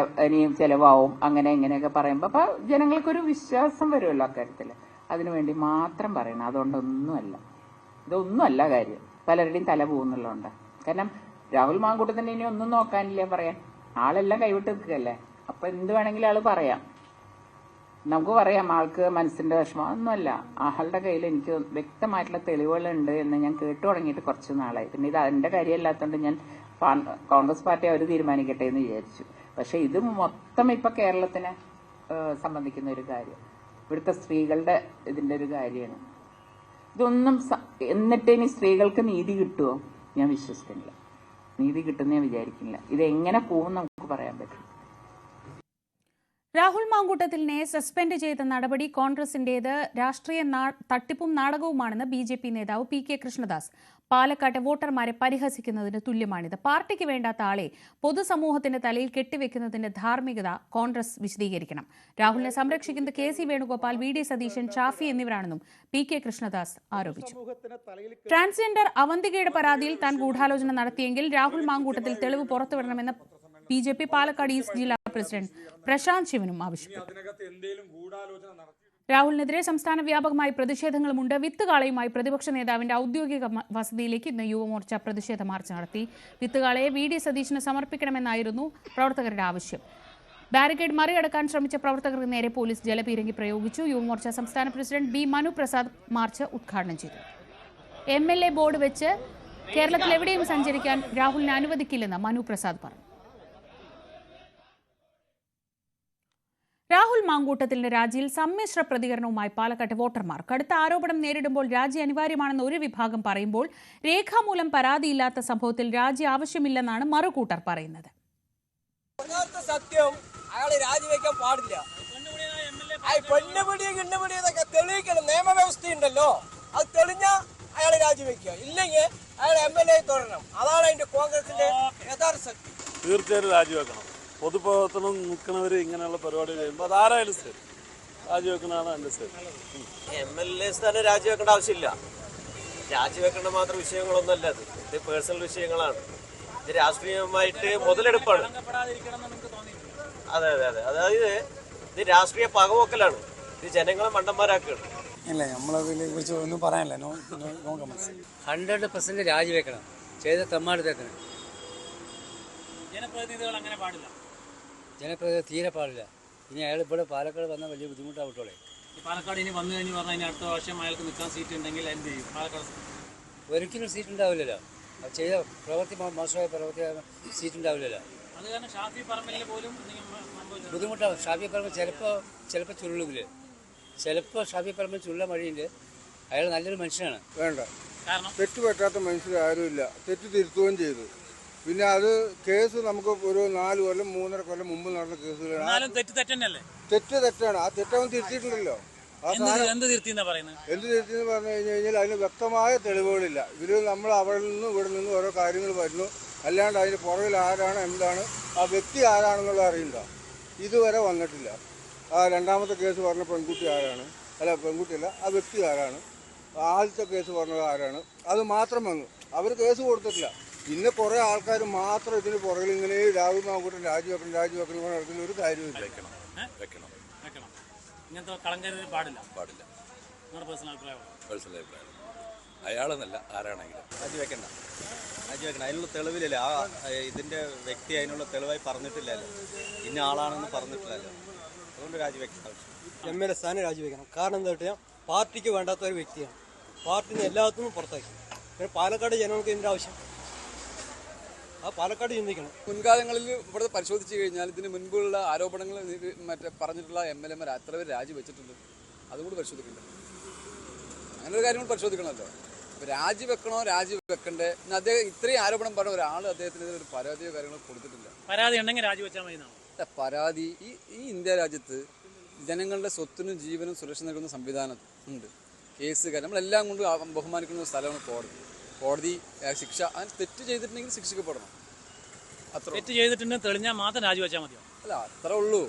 ഇനിയും ചെലവാവും, അങ്ങനെ എങ്ങനെയൊക്കെ പറയുമ്പോ അപ്പൊ ജനങ്ങൾക്കൊരു വിശ്വാസം വരുമല്ലോ അക്കാര്യത്തില്. അതിനുവേണ്ടി മാത്രം പറയണം. ഇതൊന്നുമല്ല കാര്യം. പലരുടെയും തല പോകുന്നുള്ളതുകൊണ്ട്. കാരണം രാഹുൽ മാങ്കൂട്ടത്തിന് ഇനി ഒന്നും നോക്കാനില്ല പറയാൻ. ആളെല്ലാം കൈവിട്ട് നിൽക്കുകയല്ലേ. അപ്പൊ എന്ത് വേണമെങ്കിലും ആള് പറയാം. നമുക്ക് പറയാം ആൾക്ക് മനസ്സിന്റെ വിഷമം. ഒന്നുമല്ല. ആളുടെ കയ്യിൽ എനിക്ക് വ്യക്തമായിട്ടുള്ള തെളിവുകളുണ്ട് എന്ന് ഞാൻ കേട്ടു തുടങ്ങിയിട്ട് കുറച്ച് നാളായി. പിന്നെ ഇത് അതിന്റെ കാര്യമല്ലാത്തതുകൊണ്ട് ഞാൻ കോൺഗ്രസ് പാർട്ടി അവർ തീരുമാനിക്കട്ടെ എന്ന് വിചാരിച്ചു. പക്ഷെ ഇത് മൊത്തം ഇപ്പൊ കേരളത്തിനെ സംബന്ധിക്കുന്ന ഒരു കാര്യം. ഇവിടുത്തെ സ്ത്രീകളുടെ ഇതിന്റെ ഒരു കാര്യമാണ്. ഇതൊന്നും എന്നിട്ട് ഇനി സ്ത്രീകൾക്ക് നീതി കിട്ടുമോ? ഞാൻ വിശ്വസിക്കുന്നില്ല. നീതി കിട്ടുന്ന ഞാൻ വിചാരിക്കുന്നില്ല. ഇതെങ്ങനെ പോകും നമുക്ക് പറയാൻ പറ്റും. രാഹുൽ മാങ്കൂട്ടത്തിലിനെ സസ്പെൻഡ് ചെയ്ത നടപടി കോൺഗ്രസിന്റേത് രാഷ്ട്രീയ തട്ടിപ്പും നാടകവുമാണെന്ന് BJP നേതാവ് PK കൃഷ്ണദാസ്. പാലക്കാട്ടെ വോട്ടർമാരെ പരിഹസിക്കുന്നതിന് തുല്യമാണിത്. പാർട്ടിക്ക് വേണ്ടാത്ത ആളെ പൊതുസമൂഹത്തിന്റെ തലയിൽ കെട്ടിവെക്കുന്നതിന്റെ ധാർമ്മികത കോൺഗ്രസ് വിശദീകരിക്കണം. രാഹുലിനെ സംരക്ഷിക്കുന്നത് KC Venugopal, VD Satheesan, Shafi എന്നിവരാണെന്നും PK Krishnadas ആരോപിച്ചു. ട്രാൻസ്ജെൻഡർ അവന്തികയുടെ പരാതിയിൽ താൻ ഗൂഢാലോചന നടത്തിയെങ്കിൽ രാഹുൽ മാങ്കൂട്ടത്തിൽ തെളിവ് പുറത്തുവിടണമെന്ന് BJP പാലക്കാട് ഈസ്റ്റ് ജില്ലാ പ്രസിഡന്റ് പ്രശാന്ത് ശിവനും ആവശ്യപ്പെട്ടു. രാഹുലിനെതിരെ സംസ്ഥാന വ്യാപകമായി പ്രതിഷേധങ്ങളുമുണ്ട്. വിത്തുകാളയുമായി പ്രതിപക്ഷ നേതാവിന്റെ ഔദ്യോഗിക വസതിയിലേക്ക് ഇന്ന് യുവമോർച്ച പ്രതിഷേധ മാർച്ച് നടത്തി. വിത്തുകാളയെ VD സതീശന് സമർപ്പിക്കണമെന്നായിരുന്നു പ്രവർത്തകരുടെ ആവശ്യം. ബാരിക്കേഡ് മറികടക്കാൻ ശ്രമിച്ച പ്രവർത്തകർക്ക് നേരെ പോലീസ് ജലപീരങ്കി പ്രയോഗിച്ചു. യുവമോർച്ച സംസ്ഥാന president B Manu Prasad March ഉദ്ഘാടനം ചെയ്തു. MLA ബോർഡ് വെച്ച് കേരളത്തിൽ എവിടെയും സഞ്ചരിക്കാൻ രാഹുലിനെ അനുവദിക്കില്ലെന്ന് മനു പ്രസാദ് പറഞ്ഞു. രാഹുൽ മാങ്കൂട്ടത്തിന്റെ രാജിയിൽ സമ്മിശ്ര പ്രതികരണവുമായി പാലക്കാട്ടെ വോട്ടർമാർ. കടുത്ത ആരോപണം നേരിടുമ്പോൾ രാജി അനിവാര്യമാണെന്ന് ഒരു വിഭാഗം പറയുമ്പോൾ രേഖാമൂലം പരാതിയില്ലാത്ത സംഭവത്തിൽ രാജി ആവശ്യമില്ലെന്നാണ് മറുകൂട്ടർ പറയുന്നത്. സത്യം അയാൾ രാജിവെക്കാൻ പാടില്ല. പെണ്ണുപിടിയൊക്കെ തെളിയിക്കണം. നിയമവ്യവസ്ഥയുണ്ടല്ലോ, അത് തെളിഞ്ഞാൽ അയാൾ രാജിവെക്കുക, ഇല്ലെങ്കിൽ അയാൾ MLA തുടരണം. അതാണ് അതിന്റെ കോൺഗ്രസിന്റെ യഥാർത്ഥ ശക്തി. തീർച്ചയായും രാജിവെക്കണം. പൊതുപ്രവർത്തനം നിൽക്കുന്നവർ ഇങ്ങനെയുള്ള പരിപാടി ചെയ്യുമ്പോൾ അതാരായാലും ശരി രാജിവെക്കണതാണ് എൻ്റെ ശരി. MLA സ്ഥാനം രാജിവെക്കേണ്ട ആവശ്യമില്ല. രാജിവെക്കേണ്ട മാത്രം വിഷയങ്ങളൊന്നുമല്ല, ഇത് പേഴ്സണൽ വിഷയങ്ങളാണ്. ഇത് രാഷ്ട്രീയമായിട്ട് മുതലെടുപ്പാണ്. അതെ അതെ അതെ, അതായത് ഇത് രാഷ്ട്രീയ പകവോക്കലാണ്. ഇത് ജനങ്ങളെ മണ്ടന്മാരാക്കുകയാണ്. ഇല്ല, നമ്മളതിനെ കുറിച്ച് ഒന്നും പറയാനില്ല. 100% രാജിവെക്കണം. ചെയ്ത തെമ്മാടിത്തേക്കണം. ജനപ്രതിനിധികൾ അങ്ങനെ പാടില്ല. ജനപ്രതിനിധി തീരെ പാടില്ല. ഇനി അയാൾ ഇവിടെ പാലക്കാട് വന്നാൽ വലിയ ബുദ്ധിമുട്ടാവട്ടോളെ. പാലക്കാട് ഇനി വന്നു കഴിഞ്ഞ് പറഞ്ഞാൽ ഇനി അടുത്ത വർഷം അയാൾക്ക് നിൽക്കാൻ സീറ്റ് ഉണ്ടെങ്കിൽ എന്ത് ചെയ്യും? പാലക്കാട് ഒരിക്കലും സീറ്റ് ഉണ്ടാവില്ലല്ലോ. അത് ചെയ്ത പ്രവൃത്തി മോശമായ പ്രവൃത്തി സീറ്റ് ഉണ്ടാവില്ലല്ലോ. അത് കാരണം ഷാഫി പറമ്പലിന് പോലും ബുദ്ധിമുട്ടാവും. ഷാഫി പറമ്പ് ചിലപ്പോൾ ചുരുളില്ല. ചിലപ്പോൾ ഷാഫി പറമ്പിൽ ചുരുള വഴിയുണ്ട്. അയാൾ നല്ലൊരു മനുഷ്യനാണ്. വേണ്ട, കാരണം തെറ്റുപറ്റാത്ത മനുഷ്യർ ആരുമില്ല. തെറ്റ് തിരുത്തുകയും ചെയ്തു. പിന്നെ അത് കേസ് നമുക്ക് ഒരു 4 കൊല്ലം 3.5 കൊല്ലം മുമ്പ് നടന്ന കേസുകളാണ്. തെറ്റ് തെറ്റാണ്. ആ തെറ്റവൻ തിരുത്തിയിട്ടുണ്ടല്ലോ. എന്ത് തിരുത്തിന്ന് പറഞ്ഞു കഴിഞ്ഞാൽ അതിന് വ്യക്തമായ തെളിവുകളില്ല. ഇതിൽ നമ്മൾ അവിടെ നിന്നും ഇവിടെ നിന്നും ഓരോ കാര്യങ്ങൾ വരുന്നു. അല്ലാണ്ട് അതിന് പുറകിൽ ആരാണ്, എന്താണ്, ആ വ്യക്തി ആരാണെന്നുള്ളത് അറിയില്ല. ഇതുവരെ വന്നിട്ടില്ല. ആ രണ്ടാമത്തെ കേസ് പറഞ്ഞ പെൺകുട്ടി ആരാണ്, അല്ല പെൺകുട്ടിയല്ല, ആ വ്യക്തി ആരാണ്, ആദ്യത്തെ കേസ് പറഞ്ഞത് ആരാണ്, അത് മാത്രം വന്നു. അവർ കേസ് കൊടുത്തിട്ടില്ല. പിന്നെ കുറേ ആൾക്കാർ മാത്രം ഇതിന് പുറകിൽ ഇങ്ങനെ രാഹുൽ മാങ്കൂട്ടൻ രാജിവെക്കണം നടത്തുന്ന ഒരു കാര്യമില്ല. വെക്കണം. ഇങ്ങനത്തെ കളങ്കരുത് പാടില്ല. പേഴ്സണൽ അഭിപ്രായം അയാളെന്നല്ല ആരാണെങ്കിലും രാജിവെക്കണ്ട. അതിനുള്ള തെളിവില്ലല്ലോ. ഇതിന്റെ വ്യക്തി അതിനുള്ള തെളിവായി പറഞ്ഞിട്ടില്ലല്ലോ. ഇന്ന ആളാണെന്ന് പറഞ്ഞിട്ടില്ലല്ലോ. അതുകൊണ്ട് രാജിവെക്കണം. MLA സ്ഥാനം രാജിവെക്കണം. കാരണം എന്താ വെച്ചാൽ പാർട്ടിക്ക് വേണ്ടാത്ത ഒരു വ്യക്തിയാണ്. പാർട്ടിന്ന് എല്ലാത്തിനും പുറത്താക്കി. പിന്നെ പാലക്കാട് ജനങ്ങൾക്ക് ഇതിൻ്റെ ആവശ്യം. ആ പാലക്കാട് ചിന്തിക്കണം. മുൻകാലങ്ങളിൽ ഇവിടെ പരിശോധിച്ച് കഴിഞ്ഞാൽ ഇതിന് മുൻപുള്ള ആരോപണങ്ങൾ പറഞ്ഞിട്ടുള്ള MLA എത്ര പേര് രാജിവെച്ചിട്ടുണ്ട് അതുകൂടി പരിശോധിക്കില്ല. അങ്ങനെ ഒരു കാര്യങ്ങൾ പരിശോധിക്കണമല്ലോ. അപ്പോൾ രാജിവെക്കണോ രാജിവെക്കണ്ടേ? അദ്ദേഹം ഇത്രയും ആരോപണം പറഞ്ഞ ഒരാൾ അദ്ദേഹത്തിന് ഒരു പരാതിയോ കാര്യങ്ങളോ കൊടുത്തിട്ടില്ല. പരാതി ഉണ്ടെങ്കിൽ രാജിവെച്ചാൽ മതി. പരാതി ഈ ഇന്ത്യ രാജ്യത്ത് ജനങ്ങളുടെ സ്വത്തിനും ജീവനും സുരക്ഷ നൽകുന്ന സംവിധാനം ഉണ്ട്. കേസ് നമ്മളെല്ലാം കൊണ്ട് ബഹുമാനിക്കുന്ന സ്ഥലമാണ് കോടതി ശിക്ഷ. അതിന് തെറ്റ് ചെയ്തിട്ടുണ്ടെങ്കിൽ ശിക്ഷിക്കപ്പെടണം. തെറ്റ് ചെയ്തിട്ടുണ്ടെങ്കിൽ തെളിഞ്ഞാൽ മാത്രം രാജിവെച്ചാൽ മതിയോ? അല്ല, അത്രേ ഉള്ളൂ.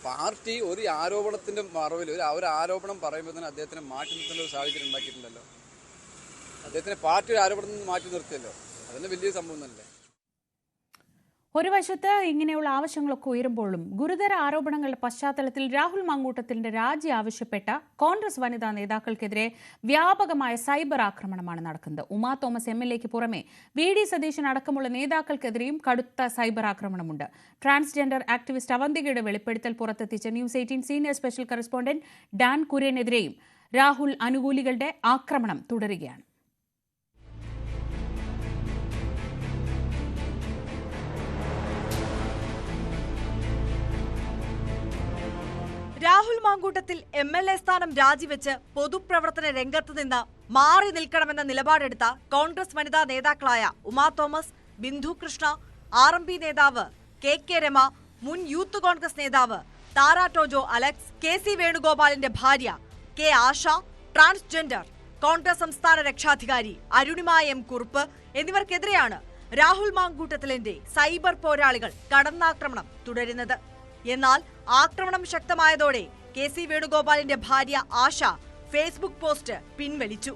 പാർട്ടി ഒരു ആരോപണത്തിന്റെ മറവിൽ ഒരു ആരോപണം പറയുമ്പോൾ തന്നെ അദ്ദേഹത്തിനെ മാറ്റി നിർത്തേണ്ട ഒരു സാഹചര്യം ഉണ്ടാക്കിയിട്ടുണ്ടല്ലോ. അദ്ദേഹത്തിനെ പാർട്ടി ഒരു ആരോപണത്തിൽ നിന്ന് മാറ്റി നിർത്തിയല്ലോ. അതന്നെ വലിയ സംഭവം തന്നെ. ഒരു വശത്ത് ഇങ്ങനെയുള്ള ആവശ്യങ്ങളൊക്കെ ഉയരുമ്പോഴും ഗുരുതര ആരോപണങ്ങളുടെ പശ്ചാത്തലത്തിൽ രാഹുൽ മാങ്കൂട്ടത്തിന്റെ രാജി ആവശ്യപ്പെട്ട കോൺഗ്രസ് വനിതാ നേതാക്കൾക്കെതിരെ വ്യാപകമായ സൈബർ ആക്രമണമാണ് നടക്കുന്നത്. ഉമാ തോമസ് MLAയ്ക്ക് പുറമെ VD സതീശൻ അടക്കമുള്ള നേതാക്കൾക്കെതിരെയും കടുത്ത സൈബർ ആക്രമണമുണ്ട്. ട്രാൻസ്ജെൻഡർ ആക്ടിവിസ്റ്റ് അവന്തികയുടെ വെളിപ്പെടുത്തൽ പുറത്തെത്തിച്ച news 18 senior special correspondent Dan കുര്യനെതിരെയും രാഹുൽ അനുകൂലികളുടെ ആക്രമണം തുടരുകയാണ്. രാഹുൽ മാങ്കൂട്ടത്തിൽ MLA സ്ഥാനം രാജിവെച്ച് പൊതുപ്രവർത്തന രംഗത്ത് നിന്ന് മാറി നിൽക്കണമെന്ന നിലപാടെടുത്ത കോൺഗ്രസ് വനിതാ നേതാക്കളായ ഉമാ തോമസ്, ബിന്ദു കൃഷ്ണ, RMP നേതാവ് KK രമ, മുൻ യൂത്ത് കോൺഗ്രസ് നേതാവ് താര ടോജോ അലക്സ്, KC വേണുഗോപാലിന്റെ ഭാര്യ K ആശ, ട്രാൻസ്ജെൻഡർ കോൺഗ്രസ് സംസ്ഥാന രക്ഷാധികാരി അരുണിമ M കുറുപ്പ് എന്നിവർക്കെതിരെയാണ് രാഹുൽ മാങ്കൂട്ടത്തിലിന്റെ സൈബർ പോരാളികൾ കടന്നാക്രമണം തുടരുന്നത്. എന്നാൽ ആക്രമണം ശക്തമായതോടെ KC വേണുഗോപാലിന്റെ ഭാര്യ ആശ ഫേസ്ബുക്ക് പോസ്റ്റ് പിൻവലിച്ചു.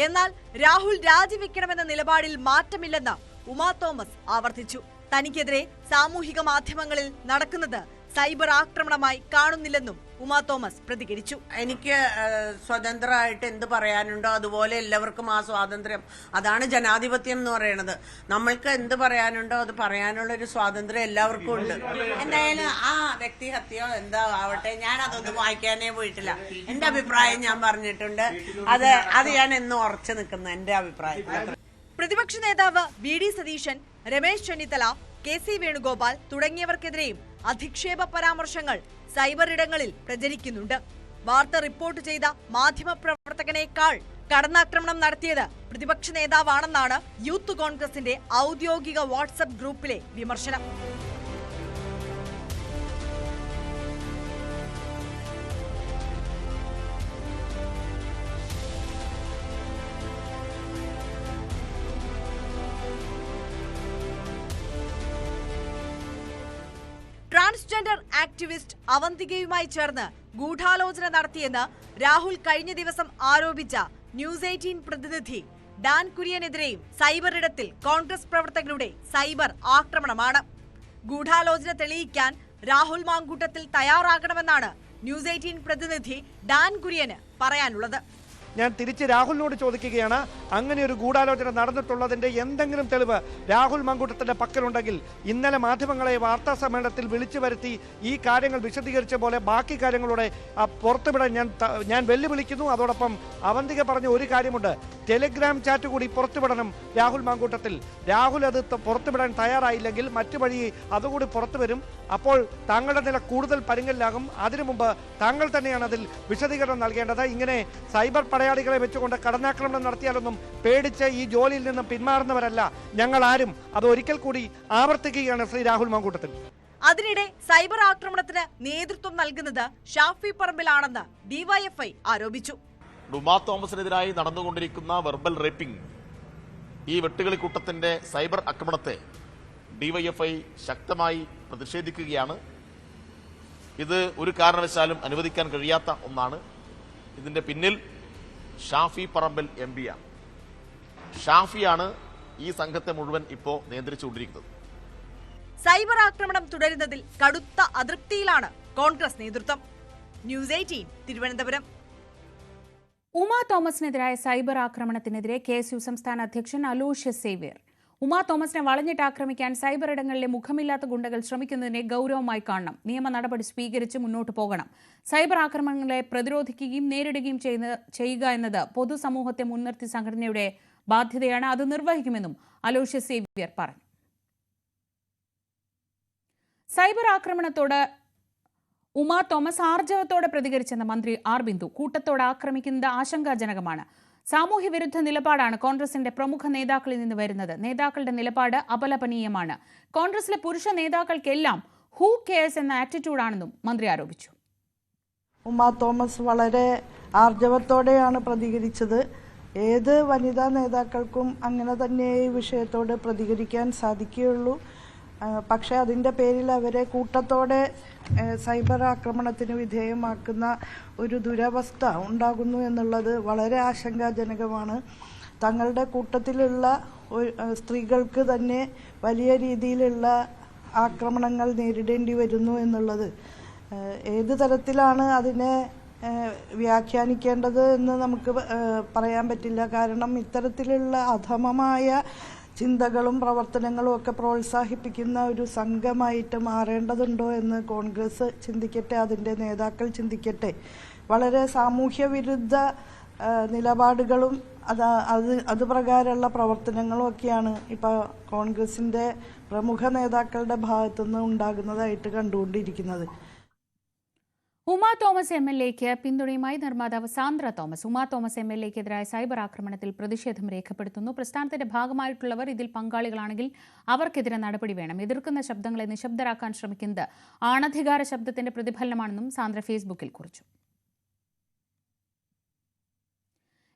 എന്നാൽ രാഹുൽ രാജിവെക്കണമെന്ന നിലപാടിൽ മാറ്റമില്ലെന്ന് ഉമാ തോമസ് ആവർത്തിച്ചു. തനിക്കെതിരെ സാമൂഹിക മാധ്യമങ്ങളിൽ നടക്കുന്നത് സൈബർ ആക്രമണമായി കാണുന്നില്ലെന്നും ഉമാ തോമസ് പ്രതികരിച്ചു. എനിക്ക് സ്വതന്ത്രമായിട്ട് എന്ത് പറയാനുണ്ടോ അതുപോലെ എല്ലാവർക്കും ആ സ്വാതന്ത്ര്യം, അതാണ് ജനാധിപത്യം എന്ന് പറയുന്നത്. നമ്മൾക്ക് എന്ത് പറയാനുണ്ടോ അത് പറയാനുള്ള ഒരു സ്വാതന്ത്ര്യം എല്ലാവർക്കും ഉണ്ട്. എന്തായാലും ആ വ്യക്തി ഹത്യോ എന്താ ആവട്ടെ, ഞാൻ അതൊന്നും വായിക്കാനേ പോയിട്ടില്ല. എന്റെ അഭിപ്രായം ഞാൻ പറഞ്ഞിട്ടുണ്ട്. അത് ഞാൻ എന്നും ഉറച്ചു നിൽക്കുന്നു എന്റെ അഭിപ്രായം. പ്രതിപക്ഷ നേതാവ് VD സതീശൻ, രമേശ് ചെന്നിത്തല, KC വേണുഗോപാൽ തുടങ്ങിയവർക്കെതിരെയും അധിക്ഷേപ പരാമർശങ്ങൾ സൈബർ ഇടങ്ങളിൽ പ്രചരിക്കുന്നുണ്ട്. വാർത്ത റിപ്പോർട്ട് ചെയ്ത മാധ്യമപ്രവർത്തകനേക്കാൾ കടന്നാക്രമണം നടത്തിയത് പ്രതിപക്ഷ നേതാവാണെന്നാണ് യൂത്ത് കോൺഗ്രസിന്റെ ഔദ്യോഗിക വാട്സ്ആപ്പ് ഗ്രൂപ്പിലെ വിമർശനം. ട്രാൻസ്ജെൻഡർ ആക്ടിവിസ്റ്റ് അവന്തികയുമായി ചേർന്ന് ഗൂഢാലോചന നടത്തിയെന്ന് രാഹുൽ കഴിഞ്ഞ ദിവസം ആരോപിച്ച ന്യൂസ് 18 പ്രതിനിധി ഡാൻ കുര്യനെതിരെയും സൈബർ ഇടത്തിൽ കോൺഗ്രസ് പ്രവർത്തകരുടെ സൈബർ ആക്രമണമാണ്. ഗൂഢാലോചന തെളിയിക്കാൻ രാഹുൽ മാങ്കൂട്ടത്തിൽ തയ്യാറാകണമെന്നാണ് ന്യൂസ് 18 പ്രതിനിധി ഡാൻ കുര്യന് പറയാനുള്ളത്. ഞാൻ തിരിച്ച് രാഹുലിനോട് ചോദിക്കുകയാണ്, അങ്ങനെ ഒരു ഗൂഢാലോചന നടന്നിട്ടുള്ളതിന്റെ എന്തെങ്കിലും തെളിവ് രാഹുൽ മാങ്കൂട്ടത്തിന്റെ പക്കലുണ്ടെങ്കിൽ ഇന്നലെ മാധ്യമങ്ങളെ വാർത്താ സമ്മേളനത്തിൽ വിളിച്ചു വരുത്തി ഈ കാര്യങ്ങൾ വിശദീകരിച്ച പോലെ ബാക്കി കാര്യങ്ങളോടെ പുറത്തുവിടാൻ ഞാൻ വെല്ലുവിളിക്കുന്നു. അതോടൊപ്പം അവന്തിക പറഞ്ഞ ഒരു കാര്യമുണ്ട്, ടെലിഗ്രാം ചാറ്റ് കൂടി പുറത്തുവിടണം രാഹുൽ മാങ്കൂട്ടത്തിൽ. രാഹുൽ അത് പുറത്തുവിടാൻ തയ്യാറായില്ലെങ്കിൽ മറ്റു വഴി അതുകൂടി പുറത്തു വരും. അപ്പോൾ താങ്കളുടെ നില കൂടുതൽ പരുങ്ങലിലാകും. അതിനു മുമ്പ് താങ്കൾ തന്നെയാണ് അതിൽ വിശദീകരണം നൽകേണ്ടത്. ഇങ്ങനെ സൈബർ പടയാളികളെ വെച്ചുകൊണ്ട് കടന്നാക്രമണം നടത്തിയാലൊന്നും പേടിച്ച് ഈ ജോലിയിൽ നിന്നും പിന്മാറുന്നവരല്ല ഞങ്ങൾ ആരും. അത് ഒരിക്കൽ കൂടി ആവർത്തിക്കുകയാണ് ശ്രീ രാഹുൽ മാങ്കൂട്ടത്തിൽ. അതിനിടെ സൈബർ ആക്രമണത്തിന് നേതൃത്വം നൽകുന്നത് ഷാഫി പറമ്പിലാണെന്ന് DYFI ആരോപിച്ചു. ഉമാ തോമസിനെതിരായി നടന്നുകൊണ്ടിരിക്കുന്ന വെർബൽ റേപ്പിംഗ്, ഈ വെട്ടുകളിക്കൂട്ടത്തിന്റെ സൈബർ ആക്രമണത്തെ DYFI ശക്തമായി പ്രതിഷേധിക്കുകയാണ്. ഇത് ഒരു കാരണവശാലും അനുവദിക്കാൻ കഴിയാത്ത ഒന്നാണ്. ഇതിന്റെ പിന്നിൽ ഷാഫി പറമ്പിൽ MP ആണ്. ഷാഫിയാണ് ഈ സംഘത്തെ മുഴുവൻ ഇപ്പോൾ നിയന്ത്രിച്ചുകൊണ്ടിരിക്കുന്നത്. സൈബർ ആക്രമണം തുടരുന്നതിൽ കടുത്ത അതൃപ്തിയിലാണ് കോൺഗ്രസ് നേതൃത്വം. ന്യൂസ് 18 തിരുവനന്തപുരം. ഉമാ തോമസിനെതിരായ സൈബർ ആക്രമണത്തിനെതിരെ KSU സംസ്ഥാന അധ്യക്ഷൻ അലോഷ്യസ് സേവ്യർ. ഉമാ തോമസിനെ വളഞ്ഞിട്ട് ആക്രമിക്കാൻ സൈബർ ഇടങ്ങളിലെ മുഖമില്ലാത്ത ഗുണ്ടകൾ ശ്രമിക്കുന്നതിനെ ഗൗരവമായി കാണണം. നിയമ നടപടി സ്വീകരിച്ച് മുന്നോട്ട് പോകണം. സൈബർ ആക്രമണങ്ങളെ പ്രതിരോധിക്കുകയും നേരിടുകയും ചെയ്യുക എന്നത് പൊതുസമൂഹത്തെ മുൻനിർത്തി സംഘടനയുടെ ബാധ്യതയാണ്. അത് നിർവഹിക്കുമെന്നും അലോഷ്യസ് സേവ്യർ പറഞ്ഞു. സൈബർ ആക്രമണത്തോട് ഉമാ തോമസ് ആർജവത്തോടെ പ്രതികരിച്ചെന്ന മന്ത്രി R ബിന്ദു. കൂട്ടത്തോടെ ആക്രമിക്കുന്നത് ആശങ്കാജനകമാണ്. സാമൂഹ്യ വിരുദ്ധ നിലപാടാണ് കോൺഗ്രസിന്റെ പ്രമുഖ നേതാക്കളിൽ നിന്ന് വരുന്നത്. നേതാക്കളുടെ നിലപാട് അപലപനീയമാണ്. കോൺഗ്രസിലെ പുരുഷ നേതാക്കൾക്കെല്ലാം ഹൂ കെയർസ് എന്ന ആറ്റിറ്റ്യൂഡാണെന്നും മന്ത്രി ആരോപിച്ചു. ഉമാ തോമസ് വളരെ ആർജവത്തോടെയാണ് പ്രതികരിച്ചത്. ഏത് വനിതാ നേതാക്കൾക്കും അങ്ങനെ തന്നെ ഈ വിഷയത്തോട് പ്രതികരിക്കാൻ സാധിക്കുകയുള്ളൂ. പക്ഷേ അതിൻ്റെ പേരിൽ അവരെ കൂട്ടത്തോടെ സൈബർ ആക്രമണത്തിന് വിധേയമാക്കുന്ന ഒരു ദുരവസ്ഥ ഉണ്ടാകുന്നു എന്നുള്ളത് വളരെ ആശങ്കാജനകമാണ്. തങ്ങളുടെ കൂട്ടത്തിലുള്ള സ്ത്രീകൾക്ക് തന്നെ വലിയ രീതിയിലുള്ള ആക്രമണങ്ങൾ നേരിടേണ്ടി വരുന്നു എന്നുള്ളത് ഏത് തരത്തിലാണ് അതിനെ വ്യാഖ്യാനിക്കേണ്ടത് എന്ന് നമുക്ക് പറയാൻ പറ്റില്ല. കാരണം ഇത്തരത്തിലുള്ള അധമമായ ചിന്തകളും പ്രവർത്തനങ്ങളും ഒക്കെ പ്രോത്സാഹിപ്പിക്കുന്ന ഒരു സംഘമായിട്ട് മാറേണ്ടതുണ്ടോ എന്ന് കോൺഗ്രസ് ചിന്തിക്കട്ടെ, അതിൻ്റെ നേതാക്കൾ ചിന്തിക്കട്ടെ. വളരെ സാമൂഹ്യ വിരുദ്ധ നിലപാടുകളും അത് പ്രകാരമുള്ള പ്രവർത്തനങ്ങളും ഒക്കെയാണ് ഇപ്പോൾ കോൺഗ്രസിൻ്റെ പ്രമുഖ നേതാക്കളുടെ ഭാഗത്തുനിന്ന് ഉണ്ടാകുന്നതായിട്ട് കണ്ടുകൊണ്ടിരിക്കുന്നത്. ഉമാ തോമസ് MLAക്ക് പിന്തുണയുമായി നിർമ്മാതാവ് സാന്ദ്ര തോമസ്. ഉമാ തോമസ് MLAക്കെതിരായ സൈബർ ആക്രമണത്തിൽ പ്രതിഷേധം രേഖപ്പെടുത്തുന്നു. പ്രസ്ഥാനത്തിന്റെ ഭാഗമായിട്ടുള്ളവർ ഇതിൽ പങ്കാളികളാണെങ്കിൽ അവർക്കെതിരെ നടപടി വേണം. എതിർക്കുന്ന ശബ്ദങ്ങളെ നിശബ്ദരാക്കാൻ ശ്രമിക്കുന്നത് ആണധികാര ശബ്ദത്തിന്റെ പ്രതിഫലനമാണെന്നും സാന്ദ്ര ഫേസ്ബുക്കിൽ കുറിച്ചു.